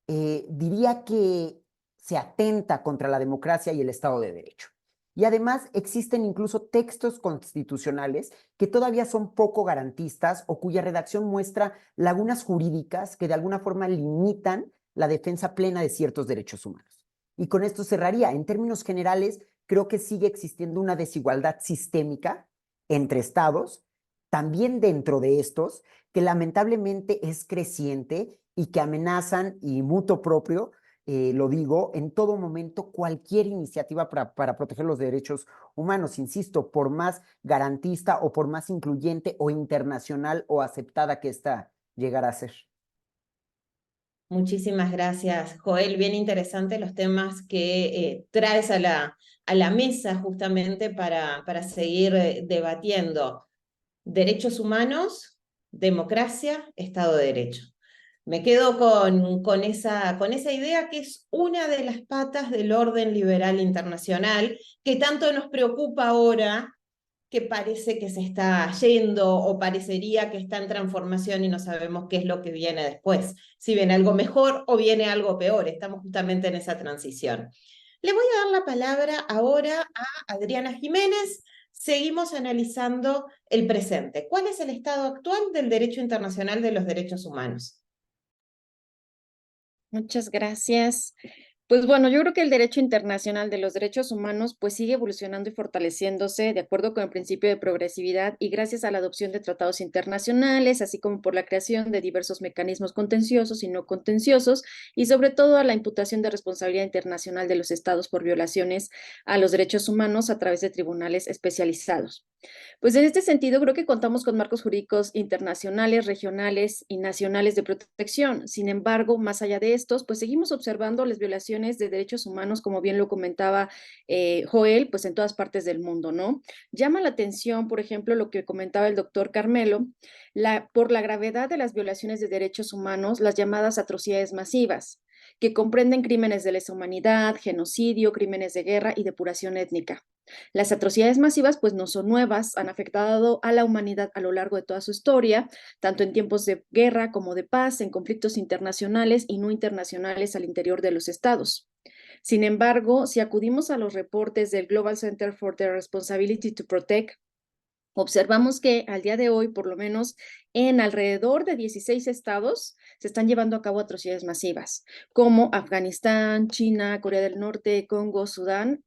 Diría que se atenta contra la democracia y el Estado de Derecho. Y además existen incluso textos constitucionales que todavía son poco garantistas o cuya redacción muestra lagunas jurídicas que de alguna forma limitan la defensa plena de ciertos derechos humanos. Y con esto cerraría. En términos generales, creo que sigue existiendo una desigualdad sistémica entre estados, también dentro de estos, que lamentablemente es creciente y que amenazan, y mutuo propio, lo digo, en todo momento cualquier iniciativa para proteger los derechos humanos, insisto, por más garantista o por más incluyente o internacional o aceptada que ésta llegara a ser. Muchísimas gracias, Joel. Bien interesantes los temas que traes a la mesa justamente para seguir debatiendo. Derechos humanos, democracia, Estado de Derecho. Me quedo con esa idea que es una de las patas del orden liberal internacional que tanto nos preocupa ahora que parece que se está yendo o parecería que está en transformación y no sabemos qué es lo que viene después, si viene algo mejor o viene algo peor, estamos justamente en esa transición. Le voy a dar la palabra ahora a Adriana Jiménez. Seguimos analizando el presente. ¿Cuál es el estado actual del derecho internacional de los derechos humanos? Muchas gracias. Pues bueno, yo creo que el derecho internacional de los derechos humanos pues sigue evolucionando y fortaleciéndose de acuerdo con el principio de progresividad y gracias a la adopción de tratados internacionales, así como por la creación de diversos mecanismos contenciosos y no contenciosos, y sobre todo a la imputación de responsabilidad internacional de los estados por violaciones a los derechos humanos a través de tribunales especializados. Pues en este sentido, creo que contamos con marcos jurídicos internacionales, regionales y nacionales de protección. Sin embargo, más allá de estos, pues seguimos observando las violaciones de derechos humanos, como bien lo comentaba Joel, pues en todas partes del mundo, ¿no? Llama la atención, por ejemplo, lo que comentaba el doctor Carmelo, por la gravedad de las violaciones de derechos humanos, las llamadas atrocidades masivas, que comprenden crímenes de lesa humanidad, genocidio, crímenes de guerra y depuración étnica. Las atrocidades masivas pues no son nuevas, han afectado a la humanidad a lo largo de toda su historia, tanto en tiempos de guerra como de paz, en conflictos internacionales y no internacionales al interior de los estados. Sin embargo, si acudimos a los reportes del Global Center for the Responsibility to Protect, observamos que al día de hoy, por lo menos en alrededor de 16 estados, se están llevando a cabo atrocidades masivas, como Afganistán, China, Corea del Norte, Congo, Sudán,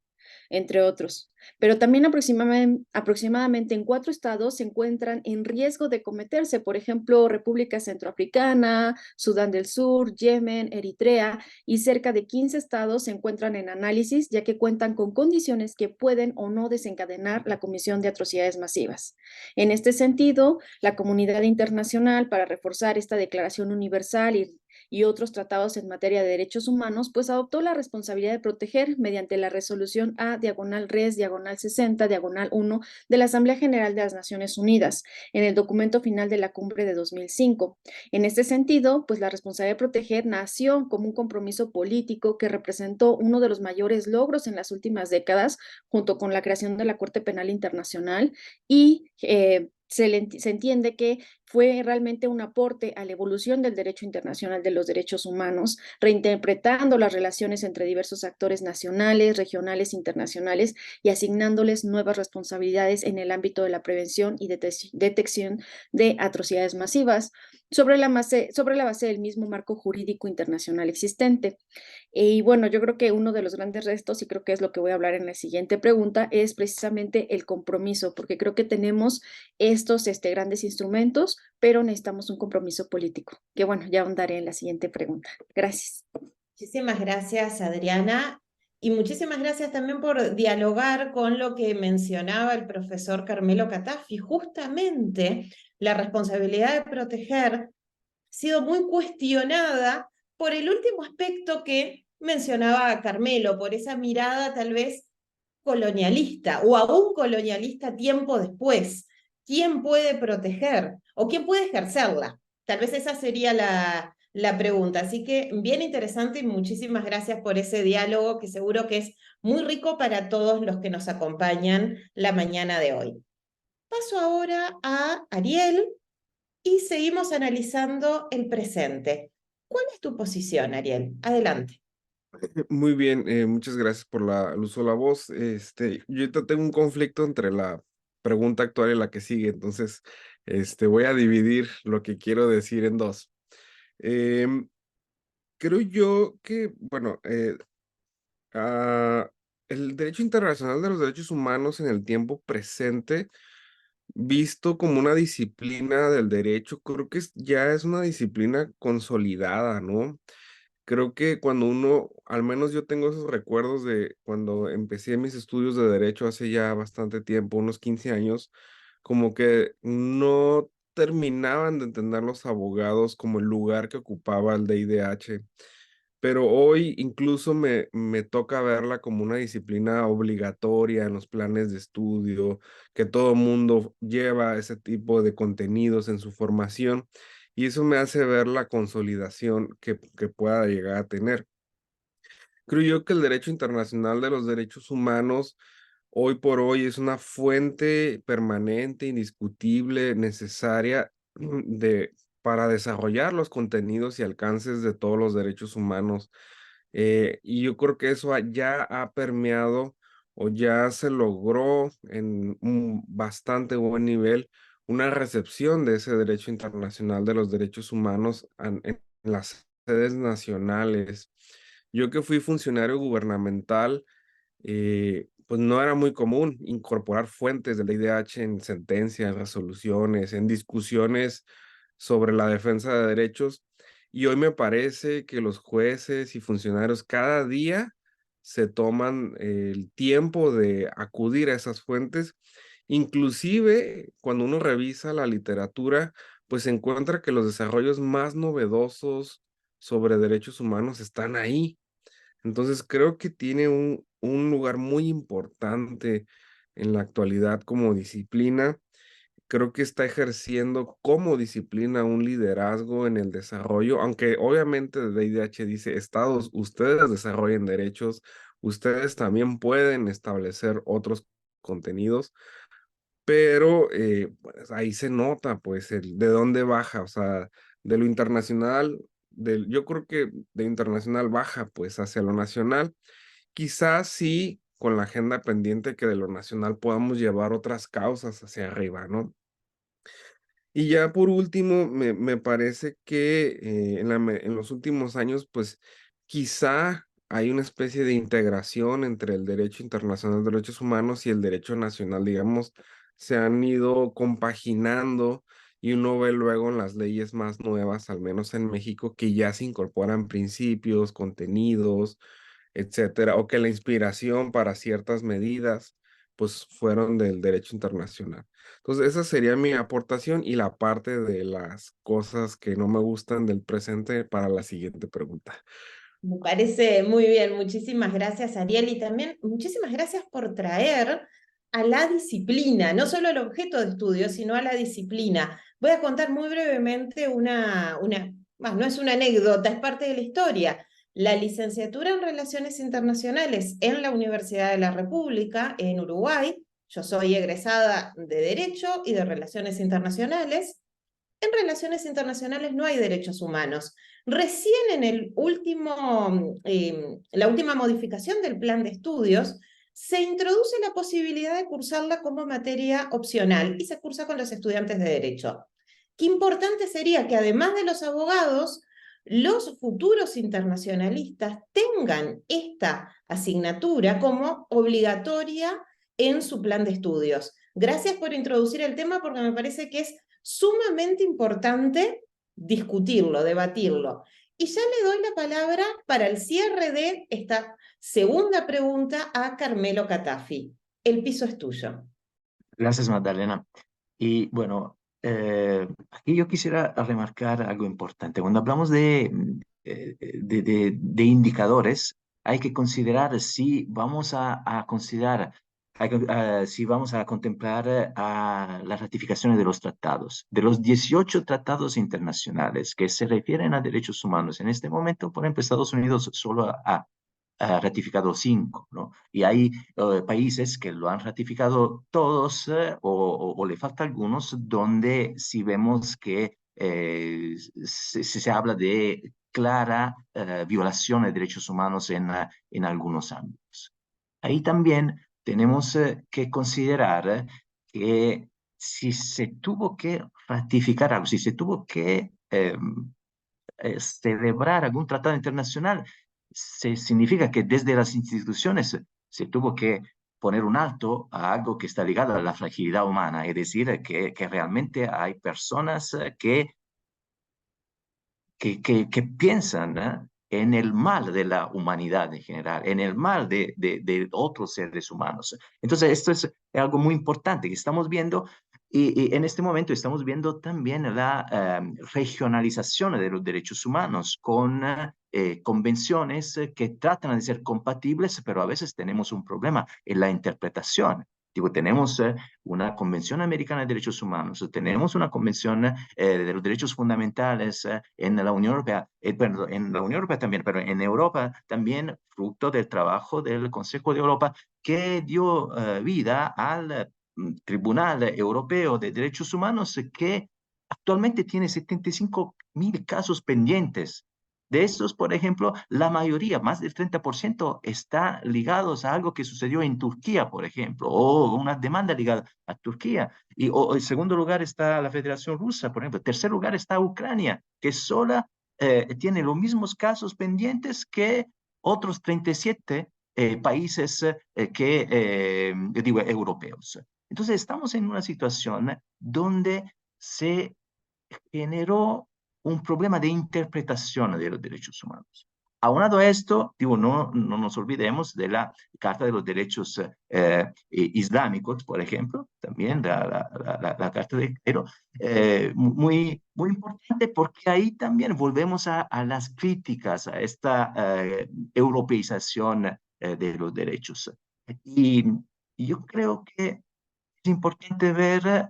entre otros. Pero también aproximadamente en 4 estados se encuentran en riesgo de cometerse, por ejemplo, República Centroafricana, Sudán del Sur, Yemen, Eritrea, y cerca de 15 estados se encuentran en análisis, ya que cuentan con condiciones que pueden o no desencadenar la comisión de atrocidades masivas. En este sentido, la comunidad internacional, para reforzar esta Declaración Universal y otros tratados en materia de derechos humanos, pues adoptó la responsabilidad de proteger mediante la resolución A/Res/60/1 de la Asamblea General de las Naciones Unidas, en el documento final de la cumbre de 2005. En este sentido, pues la responsabilidad de proteger nació como un compromiso político que representó uno de los mayores logros en las últimas décadas, junto con la creación de la Corte Penal Internacional y se entiende que fue realmente un aporte a la evolución del derecho internacional de los derechos humanos, reinterpretando las relaciones entre diversos actores nacionales, regionales, internacionales y asignándoles nuevas responsabilidades en el ámbito de la prevención y detección de atrocidades masivas sobre la base del mismo marco jurídico internacional existente. Y bueno, yo creo que uno de los grandes restos, y creo que es lo que voy a hablar en la siguiente pregunta, es precisamente el compromiso, porque creo que tenemos estos grandes instrumentos, pero necesitamos un compromiso político, que bueno, ya ahondaré en la siguiente pregunta. Gracias. Muchísimas gracias, Adriana, y muchísimas gracias también por dialogar con lo que mencionaba el profesor Carmelo Catafi. Justamente la responsabilidad de proteger ha sido muy cuestionada por el último aspecto que mencionaba Carmelo, por esa mirada tal vez colonialista o aún colonialista tiempo después. ¿Quién puede proteger o quién puede ejercerla? Tal vez esa sería la pregunta. Así que bien interesante y muchísimas gracias por ese diálogo que seguro que es muy rico para todos los que nos acompañan la mañana de hoy. Paso ahora a Ariel y seguimos analizando el presente. ¿Cuál es tu posición, Ariel? Adelante. Muy bien, muchas gracias por el uso de la voz. Yo ahorita tengo un conflicto entre la pregunta actual y la que sigue, entonces, voy a dividir lo que quiero decir en dos. Em, Creo yo que, bueno, el derecho internacional de los derechos humanos en el tiempo presente, visto como una disciplina del derecho, creo que ya es una disciplina consolidada, ¿no? Creo que cuando uno, al menos yo tengo esos recuerdos de cuando empecé mis estudios de derecho hace ya bastante tiempo, unos 15 años, como que no terminaban de entender los abogados como el lugar que ocupaba el DIDH, pero hoy incluso me toca verla como una disciplina obligatoria en los planes de estudio, que todo mundo lleva ese tipo de contenidos en su formación, y eso me hace ver la consolidación que pueda llegar a tener. Creo yo que el derecho internacional de los derechos humanos hoy por hoy es una fuente permanente, indiscutible, necesaria para desarrollar los contenidos y alcances de todos los derechos humanos. Y yo creo que eso ya ha permeado o ya se logró en un bastante buen nivel una recepción de ese derecho internacional de los derechos humanos en las sedes nacionales. Yo que fui funcionario gubernamental, pues no era muy común incorporar fuentes del IDH en sentencias, resoluciones, en discusiones sobre la defensa de derechos. Y hoy me parece que los jueces y funcionarios cada día se toman el tiempo de acudir a esas fuentes. Inclusive cuando uno revisa la literatura, pues se encuentra que los desarrollos más novedosos sobre derechos humanos están ahí. Entonces creo que tiene un lugar muy importante en la actualidad como disciplina. Creo que está ejerciendo como disciplina un liderazgo en el desarrollo, aunque obviamente desde IDH dice, estados, ustedes desarrollen derechos, ustedes también pueden establecer otros contenidos, pero pues ahí se nota pues de dónde baja, o sea, de lo internacional, yo creo que de internacional baja pues hacia lo nacional. Quizás sí con la agenda pendiente que de lo nacional podamos llevar otras causas hacia arriba, ¿no? Y ya por último, me parece que en los últimos años, pues quizá hay una especie de integración entre el derecho internacional de derechos humanos y el derecho nacional, digamos, se han ido compaginando y uno ve luego en las leyes más nuevas, al menos en México, que ya se incorporan principios, contenidos, etcétera, o que la inspiración para ciertas medidas, pues fueron del derecho internacional. Entonces, esa sería mi aportación y la parte de las cosas que no me gustan del presente para la siguiente pregunta. Me parece muy bien, muchísimas gracias Ariel y también muchísimas gracias por traer a la disciplina, no solo el objeto de estudio, sino a la disciplina. Voy a contar muy brevemente no es una anécdota, es parte de la historia. La licenciatura en Relaciones Internacionales en la Universidad de la República, en Uruguay, yo soy egresada de Derecho y de Relaciones Internacionales. En relaciones internacionales no hay derechos humanos. Recién en la última modificación del plan de estudios, se introduce la posibilidad de cursarla como materia opcional y se cursa con los estudiantes de Derecho. Qué importante sería que además de los abogados, los futuros internacionalistas tengan esta asignatura como obligatoria en su plan de estudios. Gracias por introducir el tema porque me parece que es sumamente importante discutirlo, debatirlo. Y ya le doy la palabra para el cierre de esta segunda pregunta a Carmelo Catafi. El piso es tuyo. Gracias, Magdalena. Y bueno, aquí yo quisiera remarcar algo importante. Cuando hablamos de indicadores, hay que considerar si vamos a considerar, si vamos a contemplar a las ratificaciones de los tratados. De los 18 tratados internacionales que se refieren a derechos humanos, en este momento, por ejemplo, Estados Unidos solo ha ratificado 5, ¿no? Y hay países que lo han ratificado todos o le falta algunos donde sí vemos que se habla de clara violación de derechos humanos en algunos ámbitos. Ahí también tenemos que considerar que si se tuvo que ratificar algo, si se tuvo que celebrar algún tratado internacional, significa que desde las instituciones se tuvo que poner un alto a algo que está ligado a la fragilidad humana, es decir, que realmente hay personas que piensan en el mal de la humanidad en general, en el mal de otros seres humanos. Entonces, esto es algo muy importante que estamos viendo y en este momento estamos viendo también la regionalización de los derechos humanos con convenciones que tratan de ser compatibles, pero a veces tenemos un problema en la interpretación. Digo, tenemos una Convención Americana de Derechos Humanos, tenemos una Convención de los Derechos Fundamentales en la Unión Europea, bueno, en la Unión Europea también, pero en Europa también, fruto del trabajo del Consejo de Europa, que dio vida al Tribunal Europeo de Derechos Humanos, que actualmente tiene 75.000 casos pendientes. De estos, por ejemplo, la mayoría, más del 30%, está ligados a algo que sucedió en Turquía, por ejemplo, o una demanda ligada a Turquía. O en segundo lugar está la Federación Rusa, por ejemplo. En tercer lugar está Ucrania, que sola tiene los mismos casos pendientes que otros 37 países europeos. Entonces, estamos en una situación donde se generó un problema de interpretación de los derechos humanos. Aunado a esto, digo, no nos olvidemos de la Carta de los Derechos Islámicos, por ejemplo, también la Carta de Cairo, muy importante porque ahí también volvemos a las críticas a esta europeización de los derechos. Y yo creo que es importante ver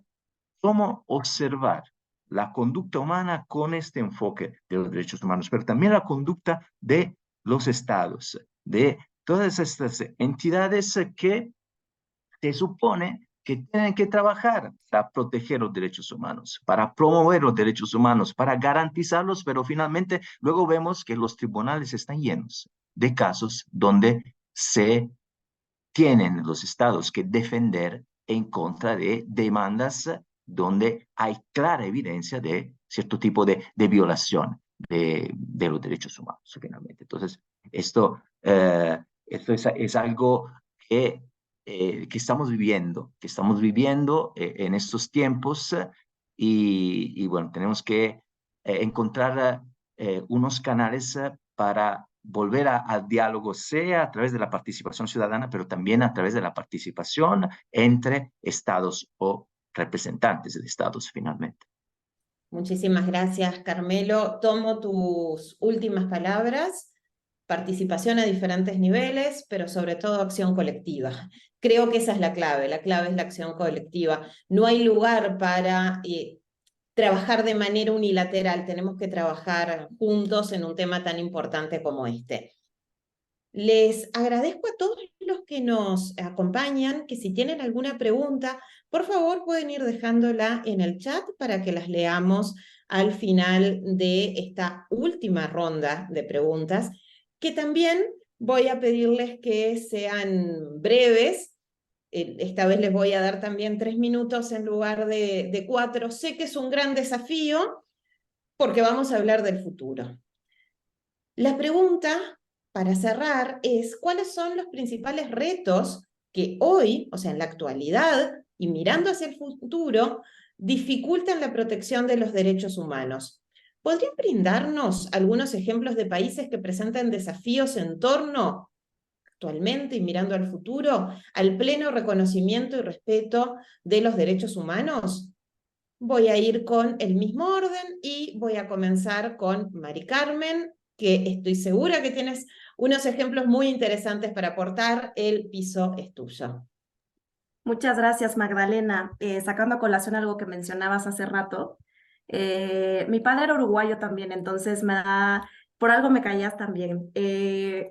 cómo observar la conducta humana con este enfoque de los derechos humanos, pero también la conducta de los estados, de todas estas entidades que se supone que tienen que trabajar para proteger los derechos humanos, para promover los derechos humanos, para garantizarlos, pero finalmente luego vemos que los tribunales están llenos de casos donde se tienen los estados que defender en contra de demandas donde hay clara evidencia de cierto tipo de violación de los derechos humanos, finalmente. Entonces, esto es algo que estamos viviendo en estos tiempos y bueno, tenemos que encontrar unos canales para volver al diálogo, sea a través de la participación ciudadana, pero también a través de la participación entre estados o representantes de estados finalmente. Muchísimas gracias, Carmelo. Tomo tus últimas palabras. Participación a diferentes niveles, pero sobre todo acción colectiva. Creo que esa es la clave es la acción colectiva. No hay lugar para trabajar de manera unilateral, tenemos que trabajar juntos en un tema tan importante como este. Les agradezco a todos los que nos acompañan, que si tienen alguna pregunta, por favor pueden ir dejándola en el chat para que las leamos al final de esta última ronda de preguntas, que también voy a pedirles que sean breves. Esta vez les voy a dar también 3 minutos en lugar de 4. Sé que es un gran desafío porque vamos a hablar del futuro. La pregunta para cerrar es, ¿cuáles son los principales retos que hoy, o sea, en la actualidad y mirando hacia el futuro, dificultan la protección de los derechos humanos? ¿Podrían brindarnos algunos ejemplos de países que presentan desafíos en torno actualmente y mirando al futuro, al pleno reconocimiento y respeto de los derechos humanos? Voy a ir con el mismo orden y voy a comenzar con Mari Carmen, que estoy segura que tienes unos ejemplos muy interesantes para aportar. El piso es tuyo. Muchas gracias, Magdalena. Sacando a colación algo que mencionabas hace rato, mi padre era uruguayo también, entonces por algo me caías también. Y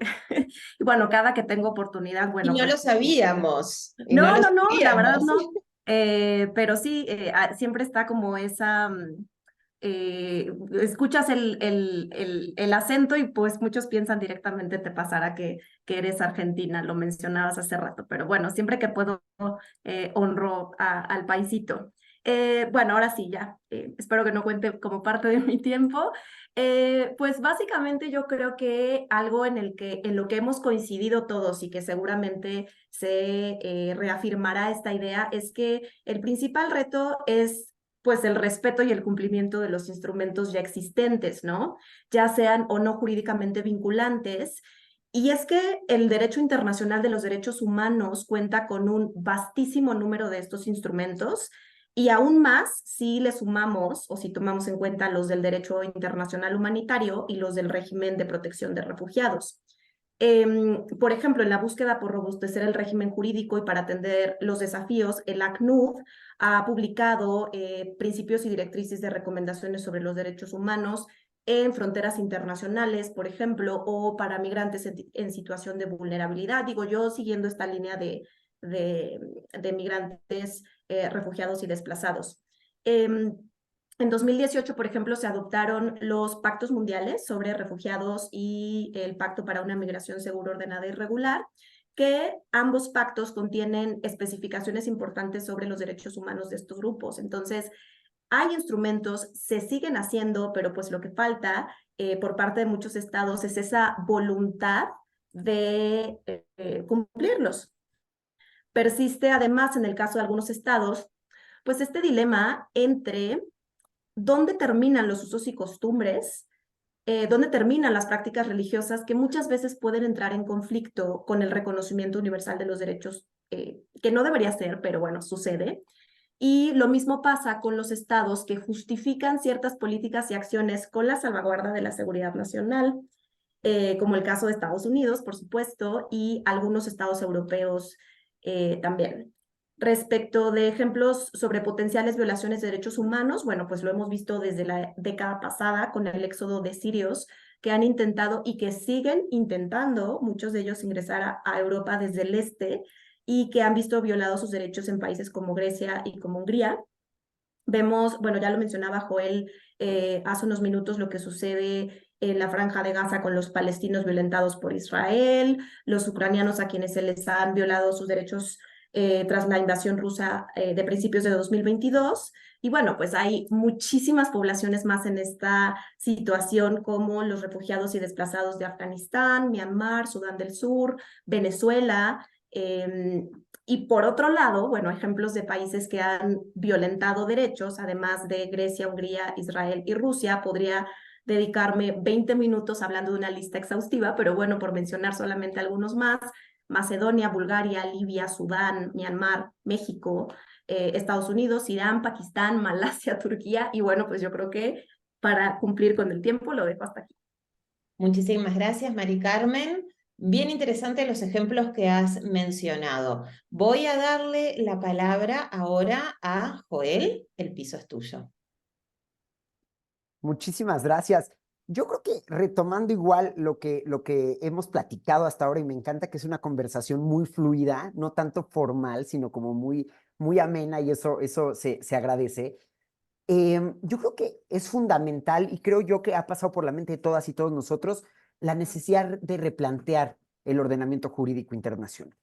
bueno, cada que tengo oportunidad, bueno, Y no pues... lo sabíamos. No, la verdad no. Pero sí, siempre está como esa... escuchas el acento y pues muchos piensan directamente te pasará que eres argentina, lo mencionabas hace rato, pero bueno, siempre que puedo honro al paisito. Bueno, ahora sí, ya, espero que no cuente como parte de mi tiempo. Pues básicamente yo creo que algo en lo que hemos coincidido todos y que seguramente se reafirmará esta idea es que el principal reto es pues el respeto y el cumplimiento de los instrumentos ya existentes, ¿no? Ya sean o no jurídicamente vinculantes. Y es que el derecho internacional de los derechos humanos cuenta con un vastísimo número de estos instrumentos y aún más si le sumamos o si tomamos en cuenta los del derecho internacional humanitario y los del régimen de protección de refugiados. Por ejemplo, en la búsqueda por robustecer el régimen jurídico y para atender los desafíos, el ACNUD ha publicado principios y directrices de recomendaciones sobre los derechos humanos en fronteras internacionales, por ejemplo, o para migrantes en situación de vulnerabilidad. Digo yo, siguiendo esta línea de migrantes, refugiados y desplazados. En 2018, por ejemplo, se adoptaron los pactos mundiales sobre refugiados y el Pacto para una Migración Segura, Ordenada y Regular, que ambos pactos contienen especificaciones importantes sobre los derechos humanos de estos grupos. Entonces, hay instrumentos, se siguen haciendo, pero pues lo que falta por parte de muchos estados es esa voluntad de cumplirlos. Persiste además en el caso de algunos estados, pues este dilema entre dónde terminan los usos y costumbres, dónde terminan las prácticas religiosas que muchas veces pueden entrar en conflicto con el reconocimiento universal de los derechos, que no debería ser, pero bueno, sucede. Y lo mismo pasa con los estados que justifican ciertas políticas y acciones con la salvaguarda de la seguridad nacional, como el caso de Estados Unidos, por supuesto, y algunos estados europeos también. Respecto de ejemplos sobre potenciales violaciones de derechos humanos, bueno, pues lo hemos visto desde la década pasada con el éxodo de sirios que han intentado y que siguen intentando, muchos de ellos ingresar a Europa desde el este y que han visto violados sus derechos en países como Grecia y como Hungría. Vemos, bueno, ya lo mencionaba Joel hace unos minutos, lo que sucede en la Franja de Gaza con los palestinos violentados por Israel, los ucranianos a quienes se les han violado sus derechos tras la invasión rusa de principios de 2022. Y bueno, pues hay muchísimas poblaciones más en esta situación, como los refugiados y desplazados de Afganistán, Myanmar, Sudán del Sur, Venezuela. Y por otro lado, bueno, ejemplos de países que han violentado derechos, además de Grecia, Hungría, Israel y Rusia. Podría dedicarme 20 minutos hablando de una lista exhaustiva, pero bueno, por mencionar solamente algunos más: Macedonia, Bulgaria, Libia, Sudán, Myanmar, México, Estados Unidos, Irán, Pakistán, Malasia, Turquía. Y bueno, pues yo creo que para cumplir con el tiempo lo dejo hasta aquí. Muchísimas gracias, Mari Carmen. Bien interesantes los ejemplos que has mencionado. Voy a darle la palabra ahora a Joel. El piso es tuyo. Muchísimas gracias. Yo creo que retomando igual lo que hemos platicado hasta ahora, y me encanta que es una conversación muy fluida, no tanto formal, sino como muy amena, y eso se agradece. Yo creo que es fundamental, y creo yo que ha pasado por la mente de todas y todos nosotros, la necesidad de replantear el ordenamiento jurídico internacional.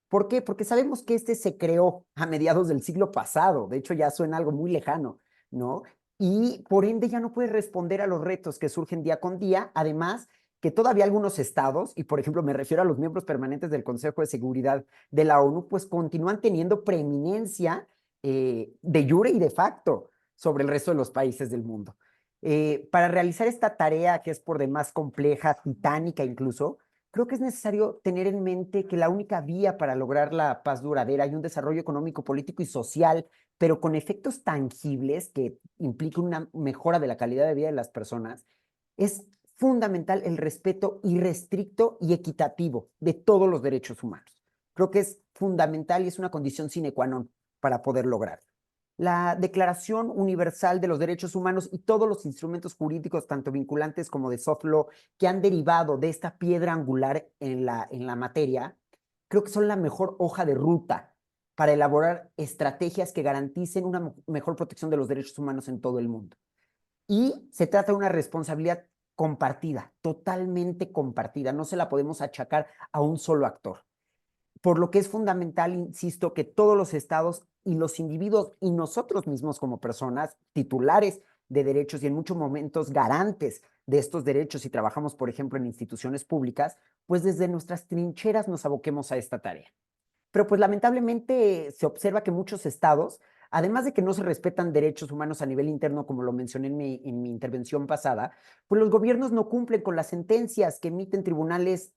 ¿Por qué? Porque sabemos que este se creó a mediados del siglo pasado, de hecho ya suena algo muy lejano, ¿no? Y por ende ya no puede responder a los retos que surgen día con día, además que todavía algunos estados, y por ejemplo me refiero a los miembros permanentes del Consejo de Seguridad de la ONU, pues continúan teniendo preeminencia de jure y de facto sobre el resto de los países del mundo. Para realizar esta tarea, que es por demás compleja, titánica incluso, creo que es necesario tener en mente que la única vía para lograr la paz duradera y un desarrollo económico, político y social, pero con efectos tangibles que impliquen una mejora de la calidad de vida de las personas, es fundamental el respeto irrestricto y equitativo de todos los derechos humanos. Creo que es fundamental y es una condición sine qua non para poder lograrlo. La Declaración Universal de los Derechos Humanos y todos los instrumentos jurídicos, tanto vinculantes como de soft law, que han derivado de esta piedra angular en la materia, creo que son la mejor hoja de ruta para elaborar estrategias que garanticen una mejor protección de los derechos humanos en todo el mundo. Y se trata de una responsabilidad compartida, totalmente compartida. No se la podemos achacar a un solo actor. Por lo que es fundamental, insisto, que todos los estados y los individuos y nosotros mismos como personas titulares de derechos y en muchos momentos garantes de estos derechos, si trabajamos, por ejemplo, en instituciones públicas, pues desde nuestras trincheras nos aboquemos a esta tarea. Pero pues lamentablemente se observa que muchos estados, además de que no se respetan derechos humanos a nivel interno, como lo mencioné en mi intervención pasada, pues los gobiernos no cumplen con las sentencias que emiten tribunales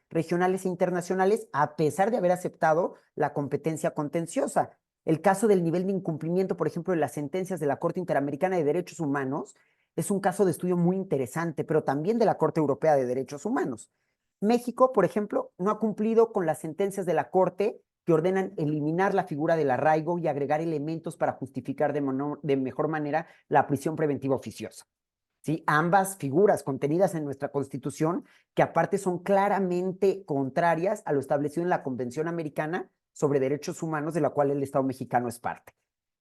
regionales e internacionales, a pesar de haber aceptado la competencia contenciosa. El caso del nivel de incumplimiento, por ejemplo, de las sentencias de la Corte Interamericana de Derechos Humanos es un caso de estudio muy interesante, pero también de la Corte Europea de Derechos Humanos. México, por ejemplo, no ha cumplido con las sentencias de la Corte que ordenan eliminar la figura del arraigo y agregar elementos para justificar de mejor manera la prisión preventiva oficiosa. ¿Sí? Ambas figuras contenidas en nuestra Constitución, que aparte son claramente contrarias a lo establecido en la Convención Americana sobre Derechos Humanos, de la cual el Estado mexicano es parte.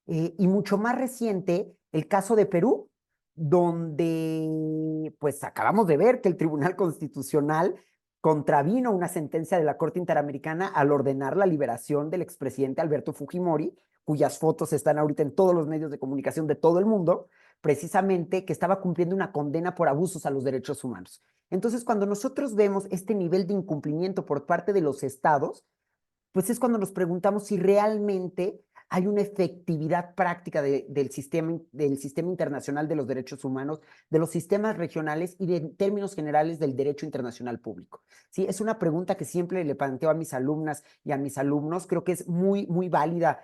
Y mucho más reciente, el caso de Perú, donde pues acabamos de ver que el Tribunal Constitucional contravino una sentencia de la Corte Interamericana al ordenar la liberación del expresidente Alberto Fujimori, cuyas fotos están ahorita en todos los medios de comunicación de todo el mundo, precisamente que estaba cumpliendo una condena por abusos a los derechos humanos. Entonces, cuando nosotros vemos este nivel de incumplimiento por parte de los estados, pues es cuando nos preguntamos si realmente hay una efectividad práctica del sistema internacional de los derechos humanos, de los sistemas regionales y de, en términos generales del derecho internacional público. ¿Sí? Es una pregunta que siempre le planteo a mis alumnas y a mis alumnos. Creo que es muy, muy válida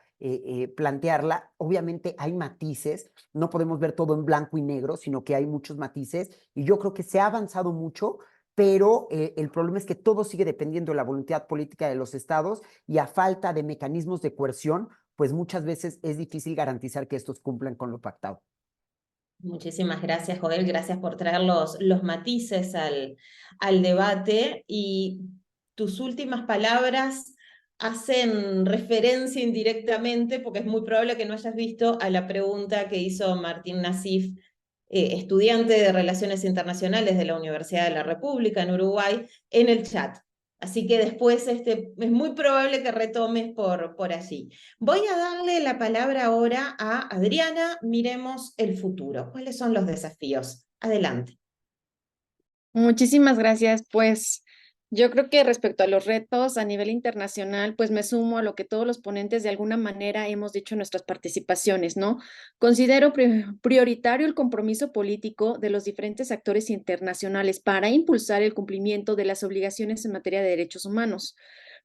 plantearla. Obviamente hay matices, no podemos ver todo en blanco y negro, sino que hay muchos matices y yo creo que se ha avanzado mucho, pero el problema es que todo sigue dependiendo de la voluntad política de los estados y a falta de mecanismos de coerción, pues muchas veces es difícil garantizar que estos cumplan con lo pactado. Muchísimas gracias, Joel. Gracias por traer los matices al debate. Y tus últimas palabras hacen referencia indirectamente, porque es muy probable que no hayas visto, a la pregunta que hizo Martín Nasif, estudiante de Relaciones Internacionales de la Universidad de la República en Uruguay, en el chat. Así que después es muy probable que retomes por allí. Voy a darle la palabra ahora a Adriana. Miremos el futuro. ¿Cuáles son los desafíos? Adelante. Muchísimas gracias. Pues yo creo que respecto a los retos a nivel internacional, pues me sumo a lo que todos los ponentes de alguna manera hemos dicho en nuestras participaciones, ¿no? Considero prioritario el compromiso político de los diferentes actores internacionales para impulsar el cumplimiento de las obligaciones en materia de derechos humanos.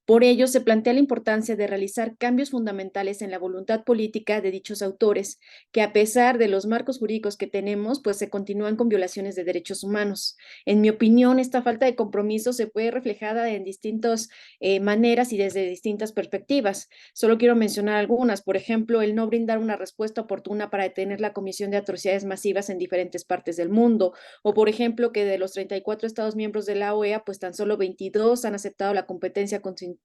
Por ello, se plantea la importancia de realizar cambios fundamentales en la voluntad política de dichos autores, que a pesar de los marcos jurídicos que tenemos, pues se continúan con violaciones de derechos humanos. En mi opinión, esta falta de compromiso se puede reflejada en distintas maneras y desde distintas perspectivas. Solo quiero mencionar algunas, por ejemplo, el no brindar una respuesta oportuna para detener la comisión de atrocidades masivas en diferentes partes del mundo, o por ejemplo, que de los 34 Estados miembros de la OEA, pues tan solo 22 han aceptado la competencia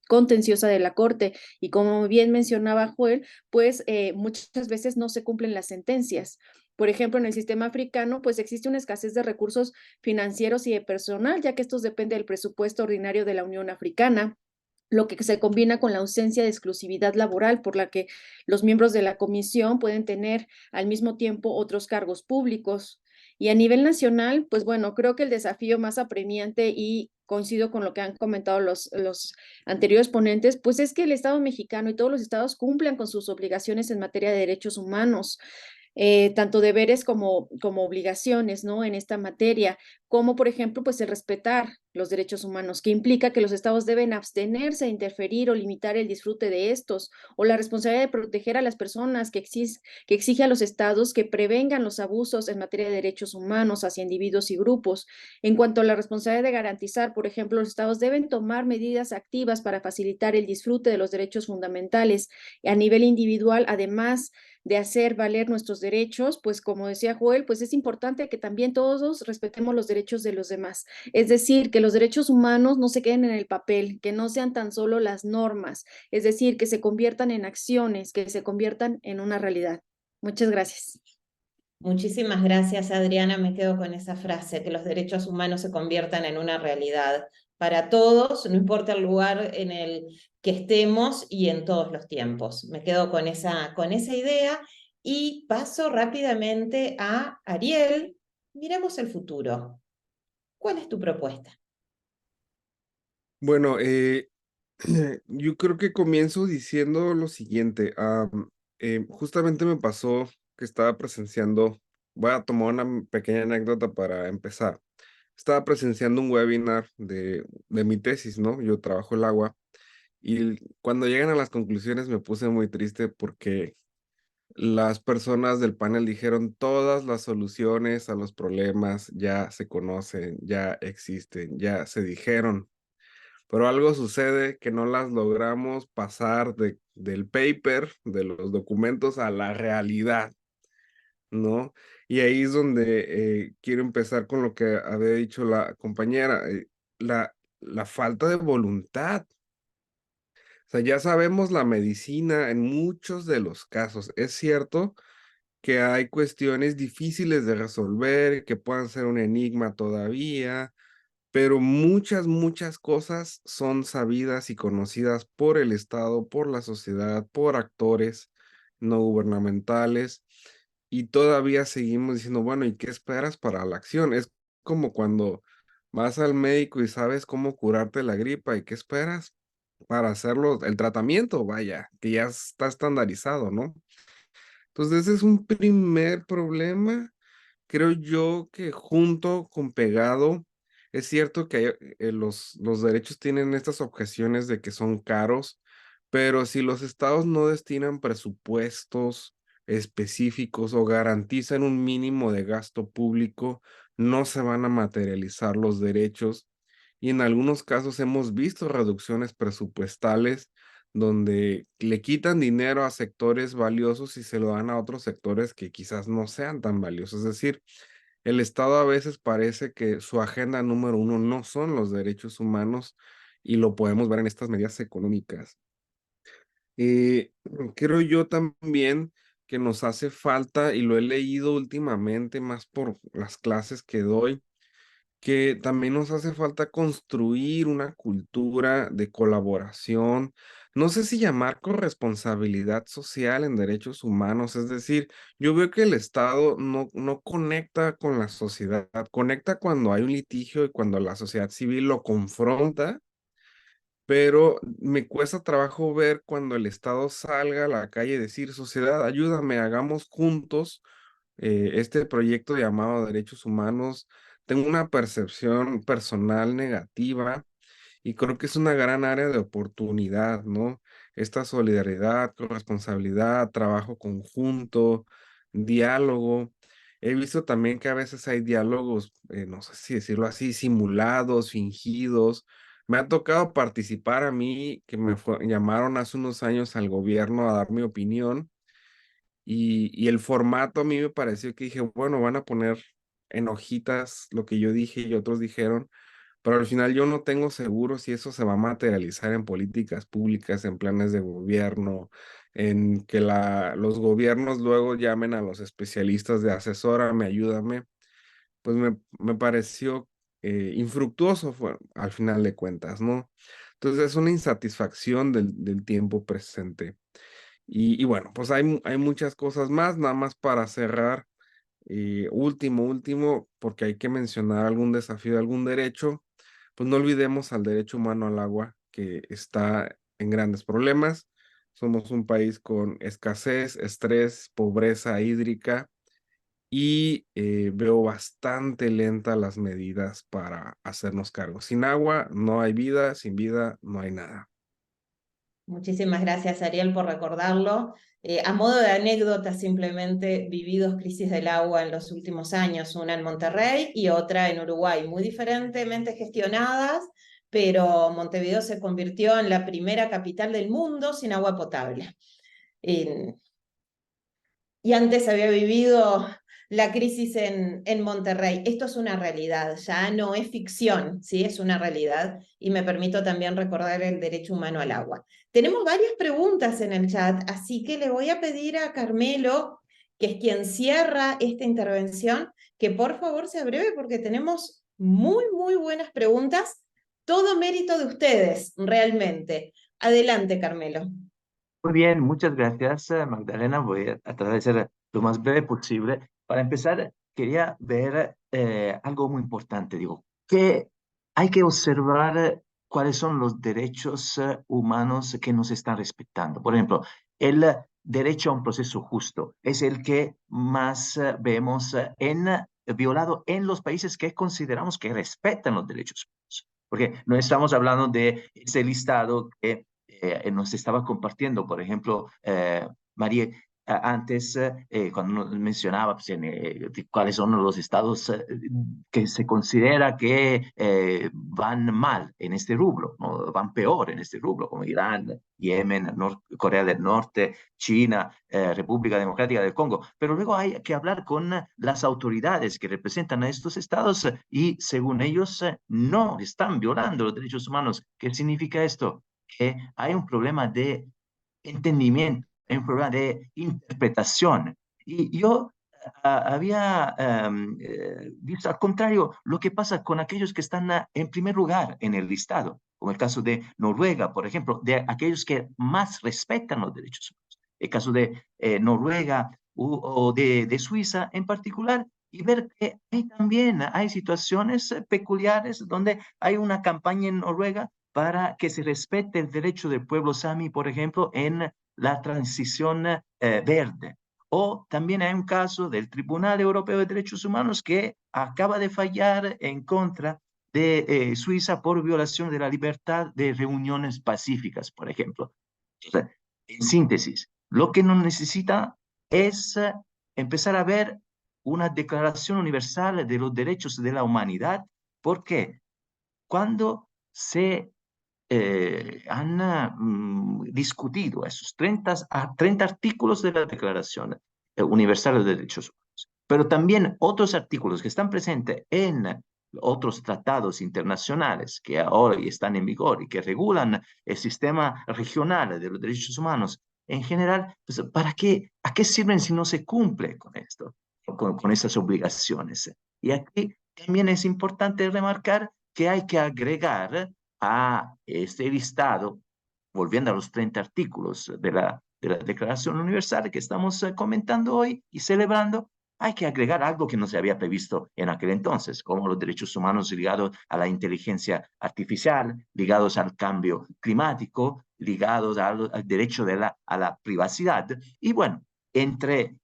contenciosa de la Corte y como bien mencionaba Joel, pues muchas veces no se cumplen las sentencias. Por ejemplo, en el sistema africano, pues existe una escasez de recursos financieros y de personal, ya que estos dependen del presupuesto ordinario de la Unión Africana, lo que se combina con la ausencia de exclusividad laboral, por la que los miembros de la comisión pueden tener al mismo tiempo otros cargos públicos. Y a nivel nacional, pues bueno, creo que el desafío más apremiante y coincido con lo que han comentado los anteriores ponentes, pues es que el Estado mexicano y todos los estados cumplan con sus obligaciones en materia de derechos humanos. Tanto deberes como obligaciones, ¿no? En esta materia, como por ejemplo, pues el respetar los derechos humanos, que implica que los estados deben abstenerse de interferir o limitar el disfrute de estos, o la responsabilidad de proteger a las personas que exige a los estados que prevengan los abusos en materia de derechos humanos hacia individuos y grupos. En cuanto a la responsabilidad de garantizar, por ejemplo, los estados deben tomar medidas activas para facilitar el disfrute de los derechos fundamentales a nivel individual, además de hacer valer nuestros derechos, pues como decía Joel, pues es importante que también todos respetemos los derechos de los demás. Es decir, que los derechos humanos no se queden en el papel, que no sean tan solo las normas, es decir, que se conviertan en acciones, que se conviertan en una realidad. Muchas gracias. Muchísimas gracias, Adriana. Me quedo con esa frase, que los derechos humanos se conviertan en una realidad para todos, no importa el lugar en el que estemos y en todos los tiempos. Me quedo con esa idea y paso rápidamente a Ariel. Miremos el futuro. ¿Cuál es tu propuesta? Bueno, yo creo que comienzo diciendo lo siguiente. Justamente me pasó que estaba presenciando, voy a tomar una pequeña anécdota para empezar. Estaba presenciando un webinar de mi tesis, ¿no? Yo trabajo el agua y cuando llegan a las conclusiones me puse muy triste porque las personas del panel dijeron todas las soluciones a los problemas ya se conocen, ya existen, ya se dijeron. pero algo sucede que no las logramos pasar del paper, de los documentos, a la realidad, ¿no? Y ahí es donde quiero empezar con lo que había dicho la compañera, la falta de voluntad. O sea, ya sabemos la medicina en muchos de los casos. Es cierto que hay cuestiones difíciles de resolver, que puedan ser un enigma todavía, pero muchas cosas son sabidas y conocidas por el Estado, por la sociedad, por actores no gubernamentales, y todavía seguimos diciendo, bueno, ¿y qué esperas para la acción? Es como cuando vas al médico y sabes cómo curarte la gripa, ¿y qué esperas para hacerlo? El tratamiento, vaya, que ya está estandarizado, ¿no? Entonces, ese es un primer problema. Creo yo que junto con pegado, es cierto que los derechos tienen estas objeciones de que son caros, pero si los estados no destinan presupuestos específicos o garantizan un mínimo de gasto público, no se van a materializar los derechos. Y en algunos casos hemos visto reducciones presupuestales donde le quitan dinero a sectores valiosos y se lo dan a otros sectores que quizás no sean tan valiosos. Es decir, el Estado a veces parece que su agenda número uno no son los derechos humanos, y lo podemos ver en estas medidas económicas. Eh, Creo yo también que nos hace falta, y lo he leído últimamente más por las clases que doy, que también nos hace falta construir una cultura de colaboración, no sé si llamar corresponsabilidad social en derechos humanos. Es decir, yo veo que el Estado no conecta con la sociedad, conecta cuando hay un litigio y cuando la sociedad civil lo confronta, pero me cuesta trabajo ver cuando el Estado salga a la calle y decir, sociedad, ayúdame, hagamos juntos este proyecto llamado Derechos Humanos. Tengo una percepción personal negativa y creo que es una gran área de oportunidad, ¿no? Esta solidaridad, corresponsabilidad, trabajo conjunto, diálogo. He visto también que a veces hay diálogos, no sé si decirlo así, simulados, fingidos. Me ha tocado participar a mí, que llamaron hace unos años al gobierno a dar mi opinión, y el formato a mí me pareció que dije, bueno, van a poner en hojitas lo que yo dije y otros dijeron, pero al final yo no tengo seguro si eso se va a materializar en políticas públicas, en planes de gobierno, en que los gobiernos luego llamen a los especialistas de asesórame, ayúdame. Pues me pareció infructuoso al final de cuentas, ¿no? Entonces es una insatisfacción del tiempo presente. Y bueno, pues hay muchas cosas más, nada más para cerrar. Último, porque hay que mencionar algún desafío de algún derecho, pues no olvidemos al derecho humano al agua, que está en grandes problemas. Somos un país con escasez, estrés, pobreza hídrica, y veo bastante lenta las medidas para hacernos cargo. Sin agua no hay vida, sin vida no hay nada. Muchísimas gracias, Ariel, por recordarlo. A modo de anécdota, simplemente viví 2 crisis del agua en los últimos años, una en Monterrey y otra en Uruguay, muy diferentemente gestionadas, pero Montevideo se convirtió en la primera capital del mundo sin agua potable. Y antes había vivido la crisis en Monterrey. Esto es una realidad, ya no es ficción, ¿sí? Es una realidad, y me permito también recordar el derecho humano al agua. Tenemos varias preguntas en el chat, así que le voy a pedir a Carmelo, que es quien cierra esta intervención, que por favor sea breve porque tenemos muy buenas preguntas. Todo mérito de ustedes, realmente. Adelante, Carmelo. Muy bien, muchas gracias, Magdalena. Voy a tratar de ser lo más breve posible. Para empezar, quería ver algo muy importante. Digo, que hay que observar cuáles son los derechos humanos que nos están respetando. Por ejemplo, el derecho a un proceso justo es el que más vemos violado en los países que consideramos que respetan los derechos humanos. Porque no estamos hablando de ese listado que nos estaba compartiendo, por ejemplo, María, antes, cuando mencionaba pues, cuáles son los estados que se considera que van mal en este rubro, ¿no? Van peor en este rubro, como Irán, Yemen, Corea del Norte, China, República Democrática del Congo. Pero luego hay que hablar con las autoridades que representan a estos estados y según ellos no están violando los derechos humanos. ¿Qué significa esto? Que hay un problema de entendimiento, hay un problema de interpretación. Y yo había visto al contrario lo que pasa con aquellos que están en primer lugar en el listado, como el caso de Noruega, por ejemplo, de aquellos que más respetan los derechos humanos. El caso de Noruega o de Suiza en particular, y ver que también hay situaciones peculiares donde hay una campaña en Noruega para que se respete el derecho del pueblo sami, por ejemplo, en la transición verde. O también hay un caso del Tribunal Europeo de Derechos Humanos que acaba de fallar en contra de Suiza por violación de la libertad de reuniones pacíficas, por ejemplo. Entonces, en síntesis, lo que nos necesita es empezar a ver una declaración universal de los derechos de la humanidad, porque cuando se han discutido esos 30 artículos de la Declaración Universal de Derechos Humanos, pero también otros artículos que están presentes en otros tratados internacionales que ahora están en vigor y que regulan el sistema regional de los derechos humanos en general, pues, ¿a qué sirven si no se cumple con esto, con esas obligaciones? Y aquí también es importante remarcar que hay que agregar a este listado, volviendo a los 30 artículos de la Declaración Universal que estamos comentando hoy y celebrando, hay que agregar algo que no se había previsto en aquel entonces, como los derechos humanos ligados a la inteligencia artificial, ligados al cambio climático, ligados al derecho a la privacidad, y bueno, entre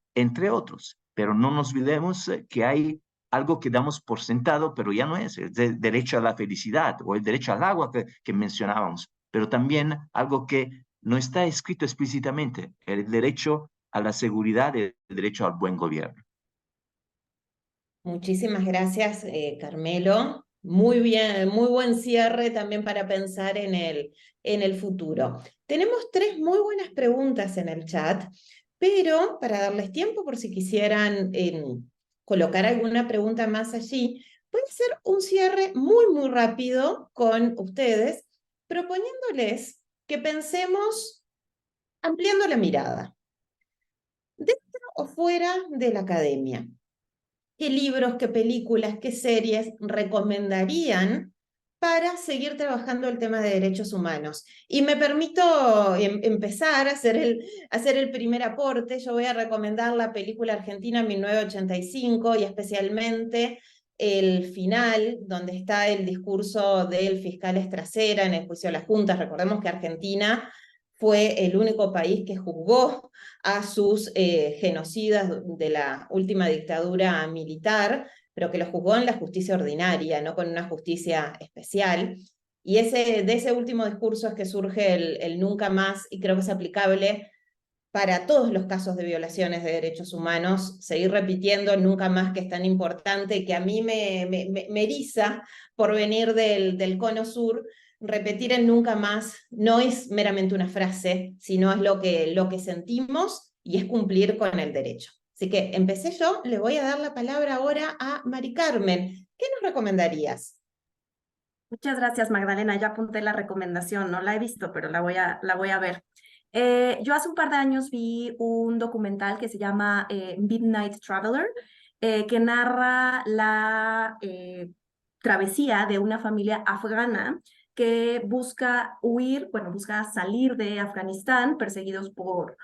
otros. Pero no nos olvidemos que hay algo que damos por sentado, pero ya no es el derecho a la felicidad o el derecho al agua que mencionábamos, pero también algo que no está escrito explícitamente, el derecho a la seguridad, el derecho al buen gobierno. Muchísimas gracias, Carmelo. Muy bien, muy buen cierre también para pensar en el futuro. Tenemos 3 muy buenas preguntas en el chat, pero para darles tiempo por si quisieran colocar alguna pregunta más allí, voy a hacer un cierre muy rápido con ustedes, proponiéndoles que pensemos ampliando la mirada, dentro o fuera de la academia. ¿Qué libros, qué películas, qué series recomendarían para seguir trabajando el tema de derechos humanos? Y me permito empezar a hacer el primer aporte. Yo voy a recomendar la película argentina 1985 y especialmente el final, donde está el discurso del fiscal Estracera en el juicio de las juntas. Recordemos que Argentina fue el único país que juzgó a sus genocidas de la última dictadura militar, pero que los juzgó en la justicia ordinaria, no con una justicia especial. Y de ese último discurso es que surge el nunca más, y creo que es aplicable para todos los casos de violaciones de derechos humanos, seguir repitiendo nunca más, que es tan importante, que a mí me eriza por venir del cono sur. Repetir el nunca más no es meramente una frase, sino es lo que sentimos y es cumplir con el derecho. Así que empecé yo, le voy a dar la palabra ahora a Mari Carmen. ¿Qué nos recomendarías? Muchas gracias, Magdalena. Ya apunté la recomendación, no la he visto, pero la voy a ver. Yo hace un par de años vi un documental que se llama Midnight Traveler, que narra la travesía de una familia afgana que busca huir, bueno, busca salir de Afganistán perseguidos por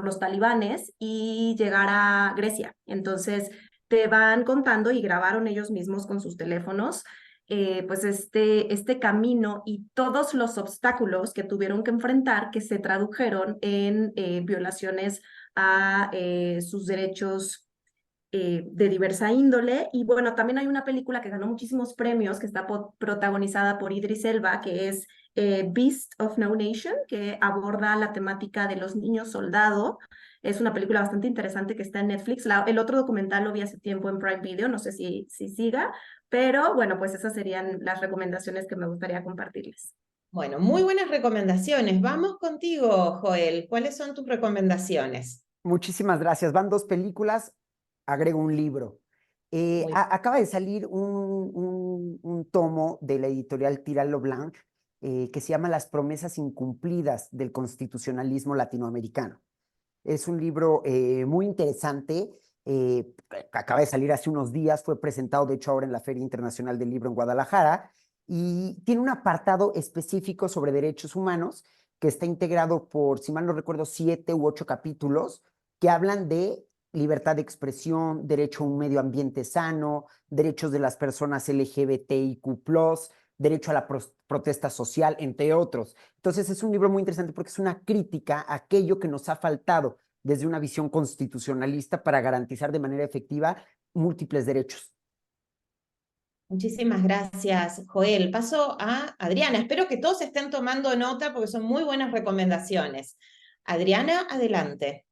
los talibanes y llegar a Grecia. Entonces, te van contando y grabaron ellos mismos con sus teléfonos pues este camino y todos los obstáculos que tuvieron que enfrentar que se tradujeron en violaciones a sus derechos de diversa índole. Y bueno, también hay una película que ganó muchísimos premios que está protagonizada por Idris Elba, que es Beast of No Nation, que aborda la temática de los niños soldado. Es una película bastante interesante que está en Netflix. El otro documental lo vi hace tiempo en Prime Video, no sé si siga, pero bueno, pues esas serían las recomendaciones que me gustaría compartirles. Bueno, muy buenas recomendaciones. Vamos contigo, Joel. ¿Cuáles son tus recomendaciones? Muchísimas gracias. Van 2 películas, agrego un libro. Muy Acaba de salir un tomo de la editorial Tiral Blanc que se llama Las promesas incumplidas del constitucionalismo latinoamericano. Es un libro muy interesante. Acaba de salir hace unos días, fue presentado de hecho ahora en la Feria Internacional del Libro en Guadalajara y tiene un apartado específico sobre derechos humanos que está integrado por, si mal no recuerdo, 7 u 8 capítulos que hablan de libertad de expresión, derecho a un medio ambiente sano, derechos de las personas LGBTIQ+, derecho a la protesta social, entre otros. Entonces es un libro muy interesante porque es una crítica a aquello que nos ha faltado desde una visión constitucionalista para garantizar de manera efectiva múltiples derechos. Muchísimas gracias, Joel. Paso a Adriana. Espero que todos estén tomando nota porque son muy buenas recomendaciones. Adriana, adelante.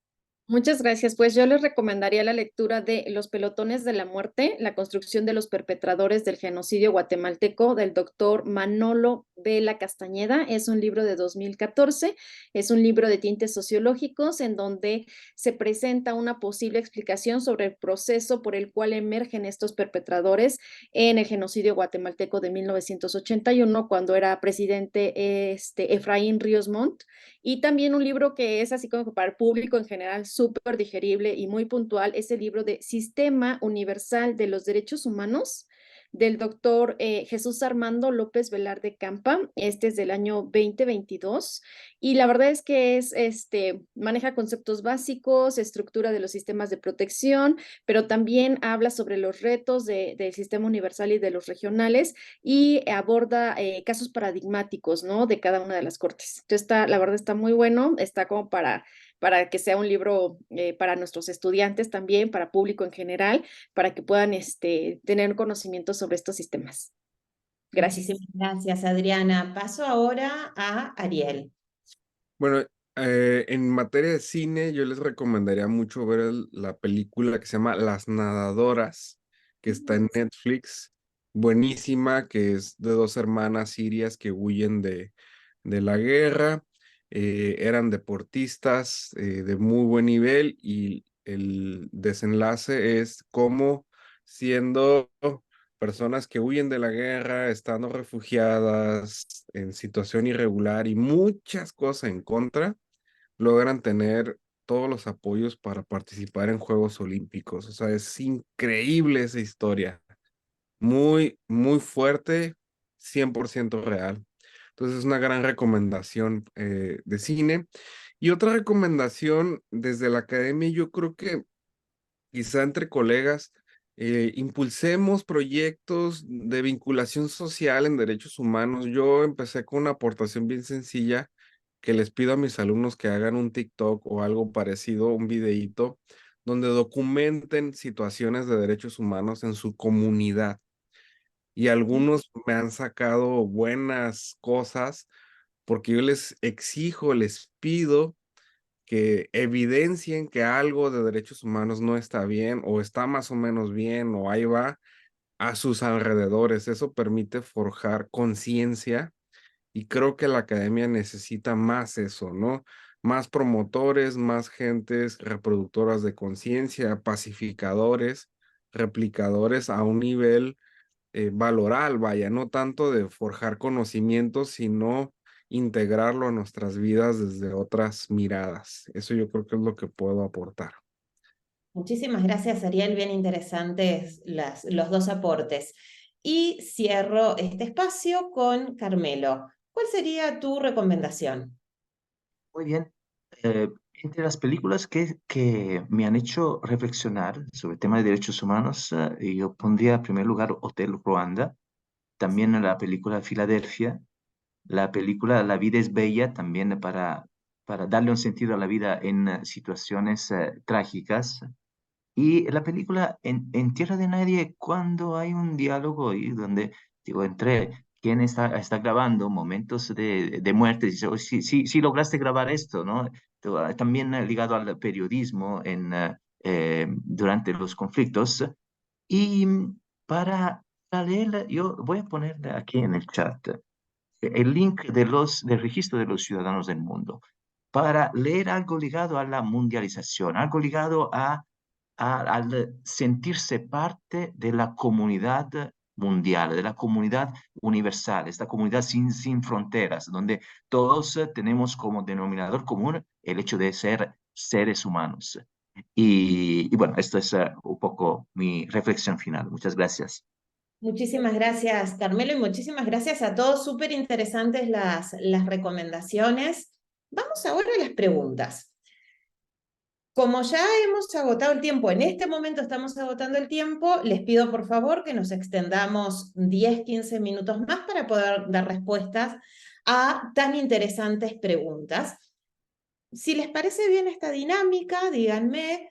Muchas gracias. Pues yo les recomendaría la lectura de Los pelotones de la muerte, la construcción de los perpetradores del genocidio guatemalteco del doctor Manolo Vela Castañeda. Es un libro de 2014, es un libro de tintes sociológicos en donde se presenta una posible explicación sobre el proceso por el cual emergen estos perpetradores en el genocidio guatemalteco de 1981, cuando era presidente Efraín Ríos Montt. Y también un libro que es así como para el público en general súper digerible y muy puntual, es el libro de Sistema Universal de los Derechos Humanos del doctor Jesús Armando López Velarde Campa. Este es del año 2022 y la verdad es que maneja conceptos básicos, estructura de los sistemas de protección, pero también habla sobre los retos del sistema universal y de los regionales y aborda casos paradigmáticos, ¿no? De cada una de las cortes. Entonces, la verdad está muy bueno, está como para que sea un libro para nuestros estudiantes también, para público en general, para que puedan tener conocimiento sobre estos sistemas. Gracias. Muchísimas gracias, Adriana. Paso ahora a Ariel. Bueno, en materia de cine, yo les recomendaría mucho ver la película que se llama Las Nadadoras, que está en Netflix. Buenísima, que es de 2 hermanas sirias que huyen de la guerra. Eran deportistas de muy buen nivel y el desenlace es cómo siendo personas que huyen de la guerra, estando refugiadas en situación irregular y muchas cosas en contra, logran tener todos los apoyos para participar en Juegos Olímpicos. O sea, es increíble esa historia. Muy, muy fuerte, 100% real. Entonces es una gran recomendación de cine. Y otra recomendación desde la academia, yo creo que quizá entre colegas, impulsemos proyectos de vinculación social en derechos humanos. Yo empecé con una aportación bien sencilla que les pido a mis alumnos que hagan un TikTok o algo parecido, un videíto, donde documenten situaciones de derechos humanos en su comunidad. Y algunos me han sacado buenas cosas porque yo les exijo, les pido que evidencien que algo de derechos humanos no está bien o está más o menos bien o ahí va a sus alrededores. Eso permite forjar conciencia y creo que la academia necesita más eso, ¿no? Más promotores, más gentes reproductoras de conciencia, pacificadores, replicadores a un nivel valoral, vaya, no tanto de forjar conocimientos, sino integrarlo a nuestras vidas desde otras miradas. Eso yo creo que es lo que puedo aportar. Muchísimas gracias, Ariel. Bien interesantes los 2 aportes. Y cierro este espacio con Carmelo. ¿Cuál sería tu recomendación? Muy bien. Entre las películas que me han hecho reflexionar sobre el tema de derechos humanos, yo pondría en primer lugar Hotel Ruanda, también la película Filadelfia, la película La vida es bella, también para darle un sentido a la vida en situaciones trágicas. Y la película en Tierra de Nadie, cuando hay un diálogo y donde, digo, entre quien está grabando momentos de muerte, dice: "Oh, sí, sí, sí lograste grabar esto", ¿no? También ligado al periodismo durante los conflictos. Y para leer, yo voy a ponerle aquí en el chat el link del registro de los ciudadanos del mundo, para leer algo ligado a la mundialización, algo ligado al sentirse parte de la comunidad mundial, de la comunidad universal, esta comunidad sin fronteras, donde todos tenemos como denominador común el hecho de ser seres humanos. Y bueno, esto es un poco mi reflexión final. Muchas gracias. Muchísimas gracias, Carmelo, y muchísimas gracias a todos. Súper interesantes las recomendaciones. Vamos ahora a las preguntas. Como ya hemos agotado el tiempo, en este momento estamos agotando el tiempo, les pido por favor que nos extendamos 10, 15 minutos más para poder dar respuestas a tan interesantes preguntas. Si les parece bien esta dinámica, díganme.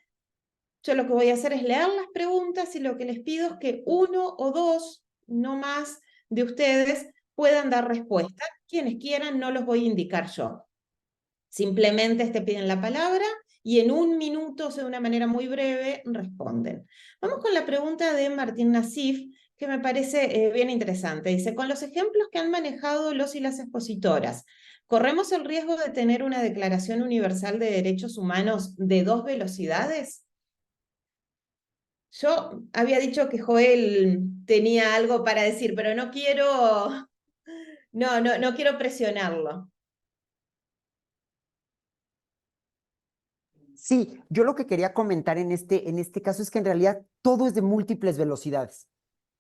Yo lo que voy a hacer es leer las preguntas y lo que les pido es que uno o dos, no más, de ustedes puedan dar respuesta. Quienes quieran, no los voy a indicar yo. Simplemente te piden la palabra y en 1 minuto, o sea, de una manera muy breve, responden. Vamos con la pregunta de Martín Nasif, que me parece bien interesante. Dice: con los ejemplos que han manejado los y las expositoras, ¿corremos el riesgo de tener una Declaración Universal de Derechos Humanos de 2 velocidades? Yo había dicho que Joel tenía algo para decir, pero no quiero presionarlo. Sí, yo lo que quería comentar en este caso es que en realidad todo es de múltiples velocidades.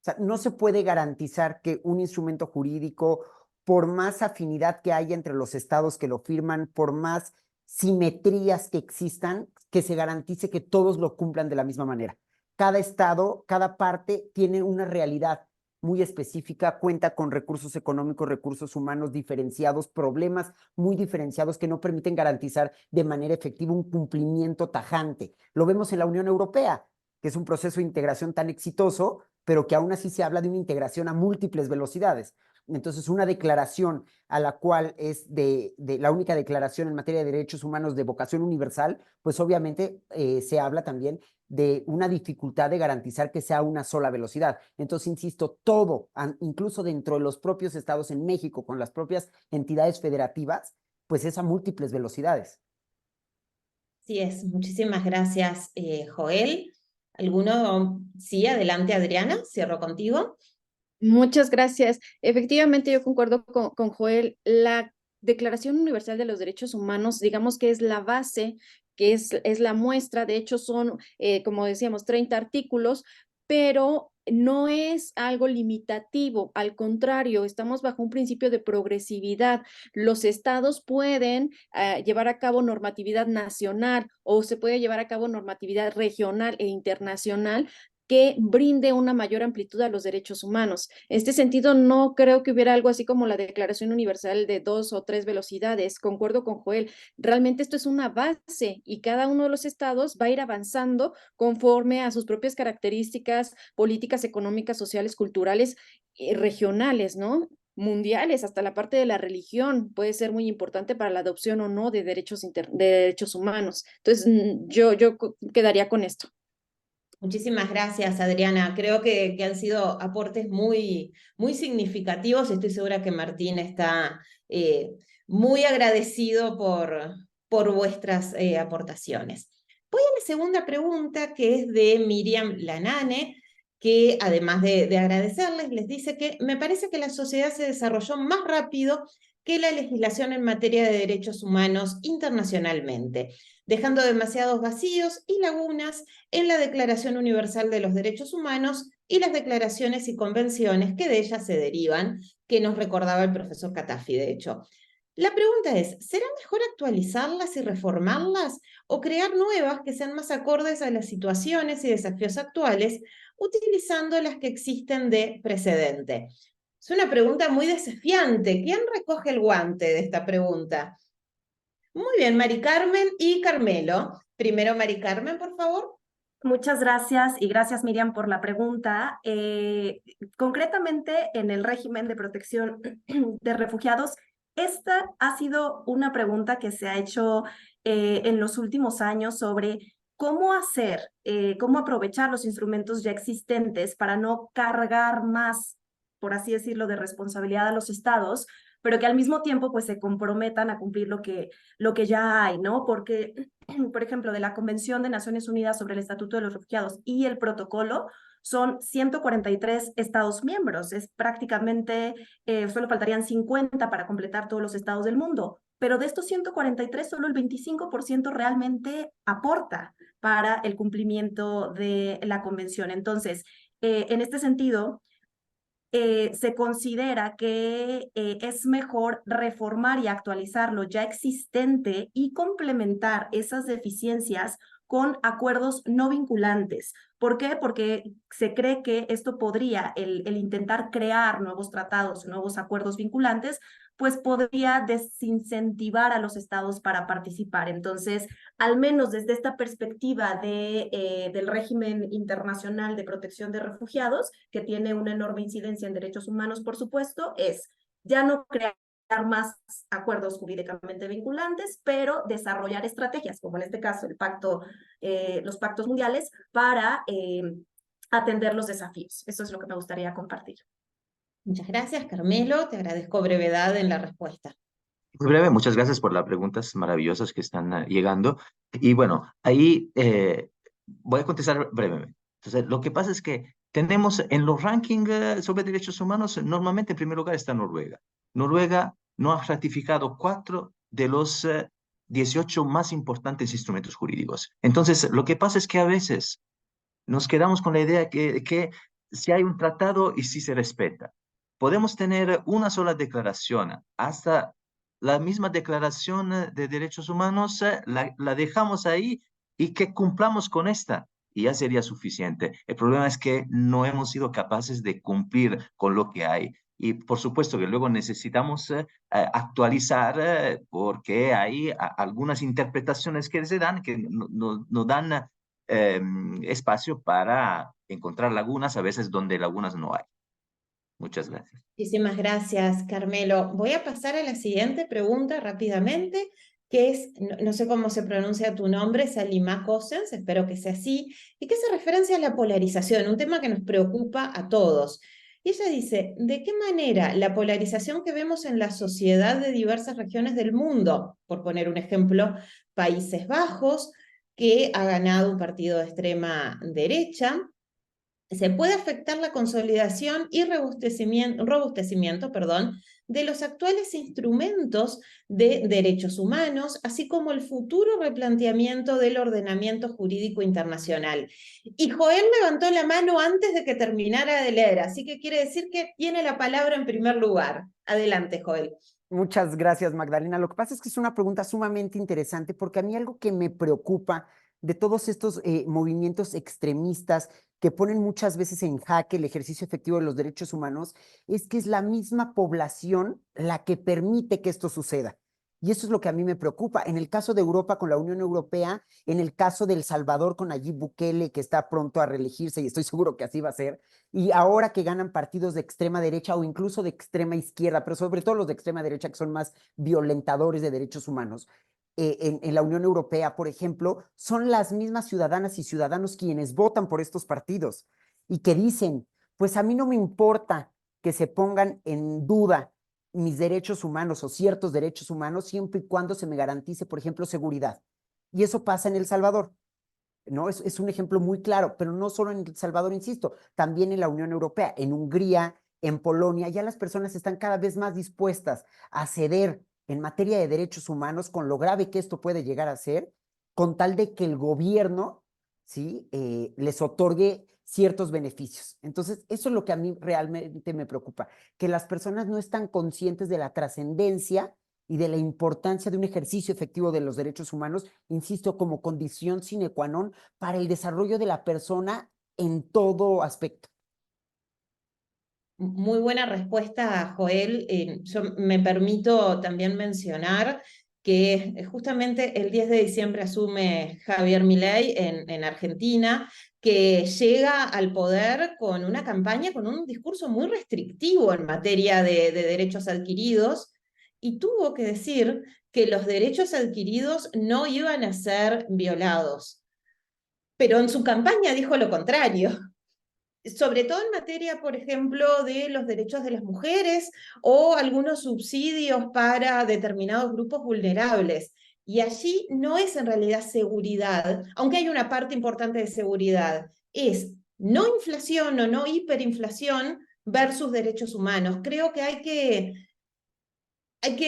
O sea, no se puede garantizar que un instrumento jurídico, por más afinidad que haya entre los estados que lo firman, por más simetrías que existan, que se garantice que todos lo cumplan de la misma manera. Cada estado, cada parte tiene una realidad muy específica, cuenta con recursos económicos, recursos humanos diferenciados, problemas muy diferenciados que no permiten garantizar de manera efectiva un cumplimiento tajante. Lo vemos en la Unión Europea, que es un proceso de integración tan exitoso, pero que aún así se habla de una integración a múltiples velocidades. Entonces, una declaración a la cual es de la única declaración en materia de derechos humanos de vocación universal, pues obviamente se habla también de una dificultad de garantizar que sea una sola velocidad. Entonces, insisto, todo, incluso dentro de los propios estados en México, con las propias entidades federativas, pues es a múltiples velocidades. Sí es, muchísimas gracias, Joel. ¿Alguno? Sí, adelante, Adriana, cierro contigo. Muchas gracias. Efectivamente, yo concuerdo con Joel. La Declaración Universal de los Derechos Humanos, digamos que es la base, que es la muestra. De hecho, son, como decíamos, 30 artículos, pero no es algo limitativo. Al contrario, estamos bajo un principio de progresividad. Los estados pueden llevar a cabo normatividad nacional o se puede llevar a cabo normatividad regional e internacional que brinde una mayor amplitud a los derechos humanos. En este sentido, no creo que hubiera algo así como la Declaración Universal de 2 o 3 velocidades. Concuerdo con Joel. Realmente esto es una base y cada uno de los estados va a ir avanzando conforme a sus propias características políticas, económicas, sociales, culturales y regionales, ¿no? Mundiales, hasta la parte de la religión puede ser muy importante para la adopción o no de derechos humanos. Entonces, yo quedaría con esto. Muchísimas gracias, Adriana. Creo que han sido aportes muy, muy significativos. Estoy segura que Martín está muy agradecido por vuestras aportaciones. Voy a la segunda pregunta, que es de Miriam Lanane, que además de agradecerles, les dice que me parece que la sociedad se desarrolló más rápido que la legislación en materia de derechos humanos internacionalmente, dejando demasiados vacíos y lagunas en la Declaración Universal de los Derechos Humanos y las declaraciones y convenciones que de ellas se derivan, que nos recordaba el profesor Katafi, de hecho. La pregunta es, ¿será mejor actualizarlas y reformarlas o crear nuevas que sean más acordes a las situaciones y desafíos actuales, utilizando las que existen de precedente? Es una pregunta muy desafiante. ¿Quién recoge el guante de esta pregunta? Muy bien, Mari Carmen y Carmelo. Primero Mari Carmen, por favor. Muchas gracias y gracias, Miriam, por la pregunta. Concretamente, en el régimen de protección de refugiados, esta ha sido una pregunta que se ha hecho en los últimos años sobre cómo hacer, cómo aprovechar los instrumentos ya existentes para no cargar más, por así decirlo, de responsabilidad a los estados, pero que al mismo tiempo pues se comprometan a cumplir lo que ya hay, ¿no? Porque por ejemplo, de la Convención de Naciones Unidas sobre el Estatuto de los Refugiados y el protocolo, son 143 Estados miembros. Es prácticamente, solo faltarían 50 para completar todos los estados del mundo. Pero de estos 143, solo el 25% realmente aporta para el cumplimiento de la convención. Entonces, en este sentido, se considera que es mejor reformar y actualizar lo ya existente y complementar esas deficiencias con acuerdos no vinculantes. ¿Por qué? Porque se cree que esto podría, el intentar crear nuevos tratados, nuevos acuerdos vinculantes, pues podría desincentivar a los estados para participar. Entonces, al menos desde esta perspectiva del régimen internacional de protección de refugiados, que tiene una enorme incidencia en derechos humanos, por supuesto, es ya no crear más acuerdos jurídicamente vinculantes, pero desarrollar estrategias, como en este caso los pactos mundiales, para atender los desafíos. Eso es lo que me gustaría compartir. Muchas gracias, Carmelo. Te agradezco brevedad en la respuesta. Muy breve, muchas gracias por las preguntas maravillosas que están llegando. Y bueno, ahí voy a contestar brevemente. Entonces, lo que pasa es que tenemos en los rankings sobre derechos humanos, normalmente en primer lugar está Noruega. Noruega no ha ratificado 4 de los 18 más importantes instrumentos jurídicos. Entonces, lo que pasa es que a veces nos quedamos con la idea que si hay un tratado y si se respeta. Podemos tener una sola declaración, hasta la misma declaración de derechos humanos, la dejamos ahí y que cumplamos con esta, y ya sería suficiente. El problema es que no hemos sido capaces de cumplir con lo que hay. Y por supuesto que luego necesitamos actualizar porque hay algunas interpretaciones que se dan que no dan espacio para encontrar lagunas, a veces donde lagunas no hay. Muchas gracias. Muchísimas gracias, Carmelo. Voy a pasar a la siguiente pregunta rápidamente, que es, no sé cómo se pronuncia tu nombre, Salima Cosens, espero que sea así, y que hace referencia a la polarización, un tema que nos preocupa a todos. Y ella dice, ¿de qué manera la polarización que vemos en la sociedad de diversas regiones del mundo, por poner un ejemplo, Países Bajos, que ha ganado un partido de extrema derecha, se puede afectar la consolidación y robustecimiento, de los actuales instrumentos de derechos humanos, así como el futuro replanteamiento del ordenamiento jurídico internacional? Y Joel levantó la mano antes de que terminara de leer, así que quiere decir que tiene la palabra en primer lugar. Adelante, Joel. Muchas gracias, Magdalena. Lo que pasa es que es una pregunta sumamente interesante porque a mí algo que me preocupa de todos estos movimientos extremistas que ponen muchas veces en jaque el ejercicio efectivo de los derechos humanos es que es la misma población la que permite que esto suceda. Y eso es lo que a mí me preocupa. En el caso de Europa con la Unión Europea, en el caso de El Salvador con Nayib Bukele, que está pronto a reelegirse y estoy seguro que así va a ser, y ahora que ganan partidos de extrema derecha o incluso de extrema izquierda, pero sobre todo los de extrema derecha que son más violentadores de derechos humanos, en la Unión Europea, por ejemplo, son las mismas ciudadanas y ciudadanos quienes votan por estos partidos y que dicen, pues a mí no me importa que se pongan en duda mis derechos humanos o ciertos derechos humanos siempre y cuando se me garantice, por ejemplo, seguridad. Y eso pasa en El Salvador. ¿No? Es un ejemplo muy claro, pero no solo en El Salvador, insisto, también en la Unión Europea, en Hungría, en Polonia, ya las personas están cada vez más dispuestas a ceder en materia de derechos humanos con lo grave que esto puede llegar a ser, con tal de que el gobierno, ¿sí? Les otorgue ciertos beneficios. Entonces, eso es lo que a mí realmente me preocupa, que las personas no están conscientes de la trascendencia y de la importancia de un ejercicio efectivo de los derechos humanos, insisto, como condición sine qua non para el desarrollo de la persona en todo aspecto. Muy buena respuesta, Joel. Yo me permito también mencionar que justamente el 10 de diciembre asume Javier Milei en Argentina, que llega al poder con una campaña, con un discurso muy restrictivo en materia de derechos adquiridos, y tuvo que decir que los derechos adquiridos no iban a ser violados. Pero en su campaña dijo lo contrario, sobre todo en materia, por ejemplo, de los derechos de las mujeres o algunos subsidios para determinados grupos vulnerables. Y allí no es en realidad seguridad, aunque hay una parte importante de seguridad, es no inflación o no hiperinflación versus derechos humanos. Creo que hay que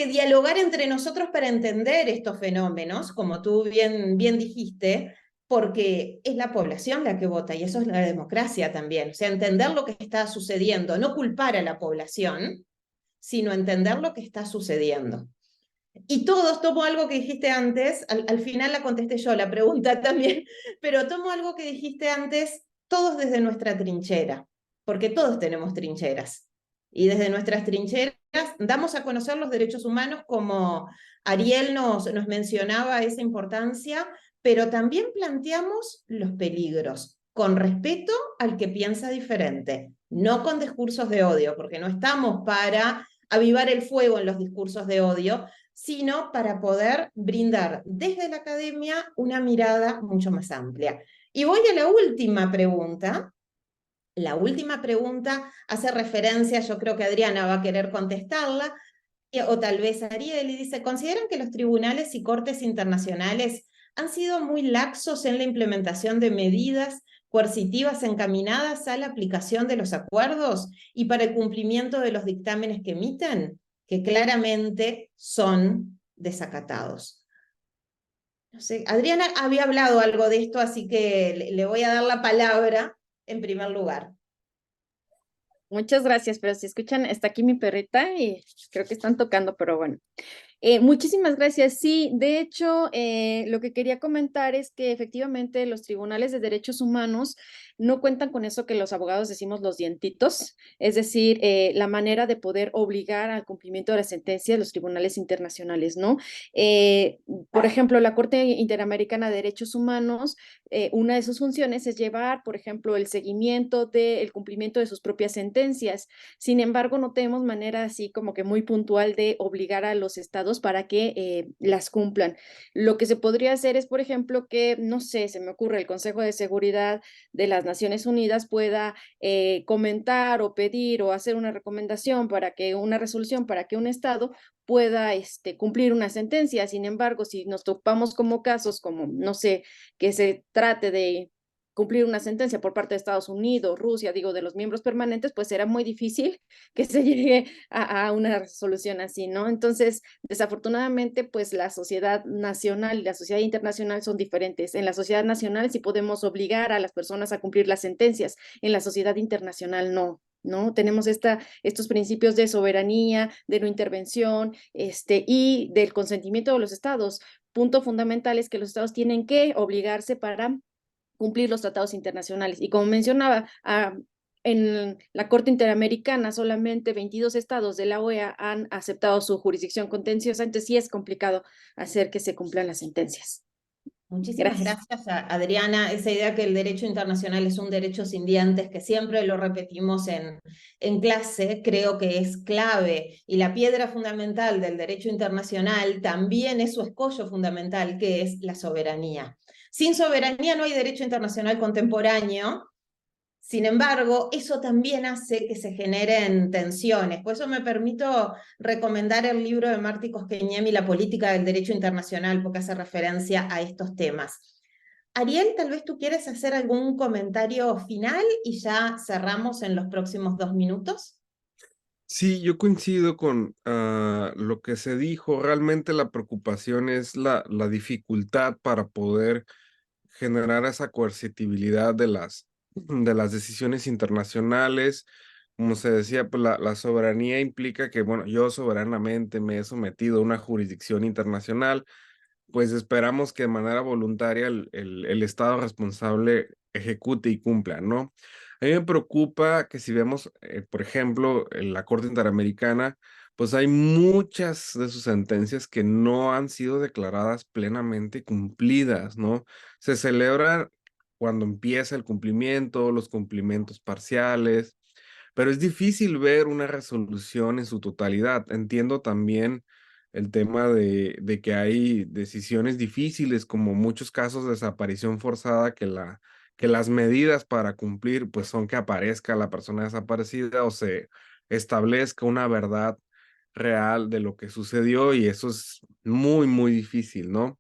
dialogar entre nosotros para entender estos fenómenos, como tú bien dijiste, porque es la población la que vota y eso es la democracia también. O sea, entender lo que está sucediendo, no culpar a la población, sino entender lo que está sucediendo. Y todos, tomo algo que dijiste antes, al final la contesté yo la pregunta también, pero tomo algo que dijiste antes, todos desde nuestra trinchera, porque todos tenemos trincheras. Y desde nuestras trincheras damos a conocer los derechos humanos, como Ariel nos mencionaba esa importancia, pero también planteamos los peligros, con respeto al que piensa diferente, no con discursos de odio, porque no estamos para avivar el fuego en los discursos de odio, sino para poder brindar desde la academia una mirada mucho más amplia. Y voy a la última pregunta. La última pregunta hace referencia, yo creo que Adriana va a querer contestarla, o tal vez Ariel, y dice, ¿consideran que los tribunales y cortes internacionales han sido muy laxos en la implementación de medidas coercitivas encaminadas a la aplicación de los acuerdos y para el cumplimiento de los dictámenes que emiten, que claramente son desacatados? No sé, Adriana había hablado algo de esto, así que le voy a dar la palabra en primer lugar. Muchas gracias, pero si escuchan, está aquí mi perrita y creo que están tocando, pero bueno. Muchísimas gracias. Sí, de hecho, lo que quería comentar es que efectivamente los tribunales de derechos humanos no cuentan con eso que los abogados decimos los dientitos, es decir, la manera de poder obligar al cumplimiento de la sentencia de los tribunales internacionales, ¿no? Por ejemplo, la Corte Interamericana de Derechos Humanos, una de sus funciones es llevar, por ejemplo, el seguimiento del cumplimiento de sus propias sentencias. Sin embargo, no tenemos manera así como que muy puntual de obligar a los estados para que las cumplan. Lo que se podría hacer es, por ejemplo, que, no sé, se me ocurre, el Consejo de Seguridad de las Naciones Unidas pueda comentar o pedir o hacer una recomendación para que una resolución para que un estado pueda cumplir una sentencia. Sin embargo, si nos topamos como casos como, no sé, que se trate de cumplir una sentencia por parte de Estados Unidos, Rusia, digo, de los miembros permanentes, pues será muy difícil que se llegue a una resolución así, ¿no? Entonces, desafortunadamente, pues la sociedad nacional y la sociedad internacional son diferentes. En la sociedad nacional sí podemos obligar a las personas a cumplir las sentencias, en la sociedad internacional no. ¿No? Tenemos estos principios de soberanía, de no intervención, y del consentimiento de los estados. Punto fundamental es que los estados tienen que obligarse para cumplir los tratados internacionales. Y como mencionaba, en la Corte Interamericana solamente 22 estados de la OEA han aceptado su jurisdicción contenciosa, entonces sí es complicado hacer que se cumplan las sentencias. Muchísimas gracias Adriana. Esa idea que el derecho internacional es un derecho sin dientes, que siempre lo repetimos en clase, creo que es clave. Y la piedra fundamental del derecho internacional también es su escollo fundamental, que es la soberanía. Sin soberanía no hay derecho internacional contemporáneo. Sin embargo, eso también hace que se generen tensiones. Por eso me permito recomendar el libro de Martí Koskenniemi, La política del derecho internacional, porque hace referencia a estos temas. Ariel, tal vez tú quieres hacer algún comentario final y ya cerramos en los próximos 2 minutos. Sí, yo coincido con lo que se dijo. Realmente la preocupación es la dificultad para poder generar esa coercitibilidad de las decisiones internacionales. Como se decía, pues la soberanía implica que, bueno, yo soberanamente me he sometido a una jurisdicción internacional, pues esperamos que de manera voluntaria el Estado responsable ejecute y cumpla, ¿no? A mí me preocupa que si vemos, por ejemplo, en la Corte Interamericana, pues hay muchas de sus sentencias que no han sido declaradas plenamente cumplidas, ¿no? Se celebra cuando empieza el cumplimiento, los cumplimientos parciales, pero es difícil ver una resolución en su totalidad. Entiendo también el tema de que hay decisiones difíciles, como muchos casos de desaparición forzada, que las medidas para cumplir, pues son que aparezca la persona desaparecida o se establezca una verdad real de lo que sucedió, y eso es muy, muy difícil, ¿no?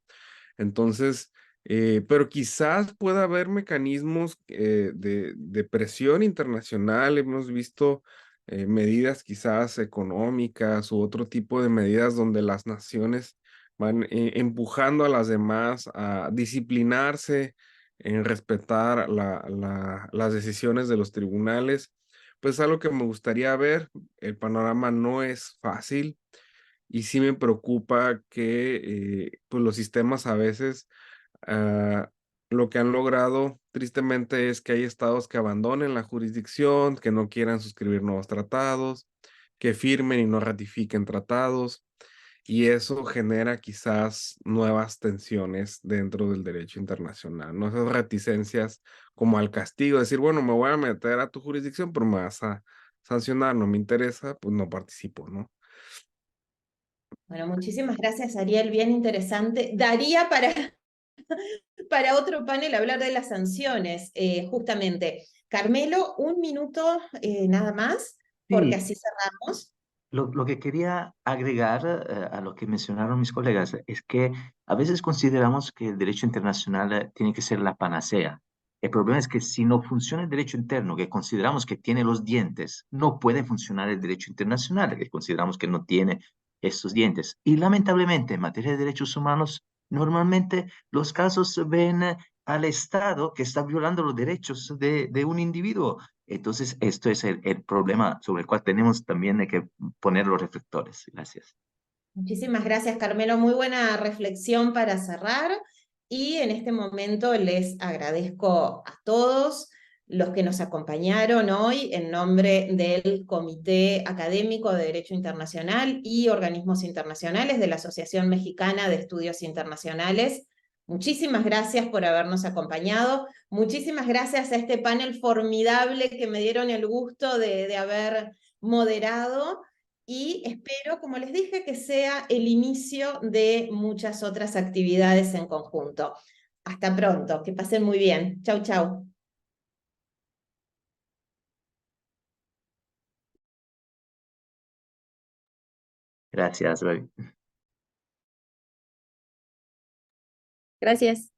Entonces, pero quizás pueda haber mecanismos de presión internacional. Hemos visto medidas quizás económicas u otro tipo de medidas donde las naciones van empujando a las demás a disciplinarse en respetar las decisiones de los tribunales. Pues algo que me gustaría ver. El panorama no es fácil y sí me preocupa que pues los sistemas a veces, ah, lo que han logrado tristemente es que hay estados que abandonen la jurisdicción, que no quieran suscribir nuevos tratados, que firmen y no ratifiquen tratados, y eso genera quizás nuevas tensiones dentro del derecho internacional, ¿no? Esas reticencias como al castigo, decir, bueno, me voy a meter a tu jurisdicción, pero me vas a sancionar, no me interesa, pues no participo, ¿no? Bueno, muchísimas gracias, Ariel, bien interesante. Daría para otro panel hablar de las sanciones, justamente. Carmelo, un minuto nada más, porque Sí, así cerramos. lo que quería agregar a lo que mencionaron mis colegas es que a veces consideramos que el derecho internacional tiene que ser la panacea. El problema es que si no funciona el derecho interno, que consideramos que tiene los dientes, no puede funcionar el derecho internacional, que consideramos que no tiene estos dientes. Y lamentablemente, en materia de derechos humanos, normalmente los casos ven al Estado que está violando los derechos de un individuo. Entonces, esto es el problema sobre el cual tenemos también que poner los reflectores. Gracias. Muchísimas gracias, Carmelo. Muy buena reflexión para cerrar. Y en este momento les agradezco a todos los que nos acompañaron hoy en nombre del Comité Académico de Derecho Internacional y organismos internacionales de la Asociación Mexicana de Estudios Internacionales. Muchísimas gracias por habernos acompañado. Muchísimas gracias a este panel formidable que me dieron el gusto de haber moderado. Y espero, como les dije, que sea el inicio de muchas otras actividades en conjunto. Hasta pronto, que pasen muy bien. Chau, chau. Gracias, Baby. Gracias.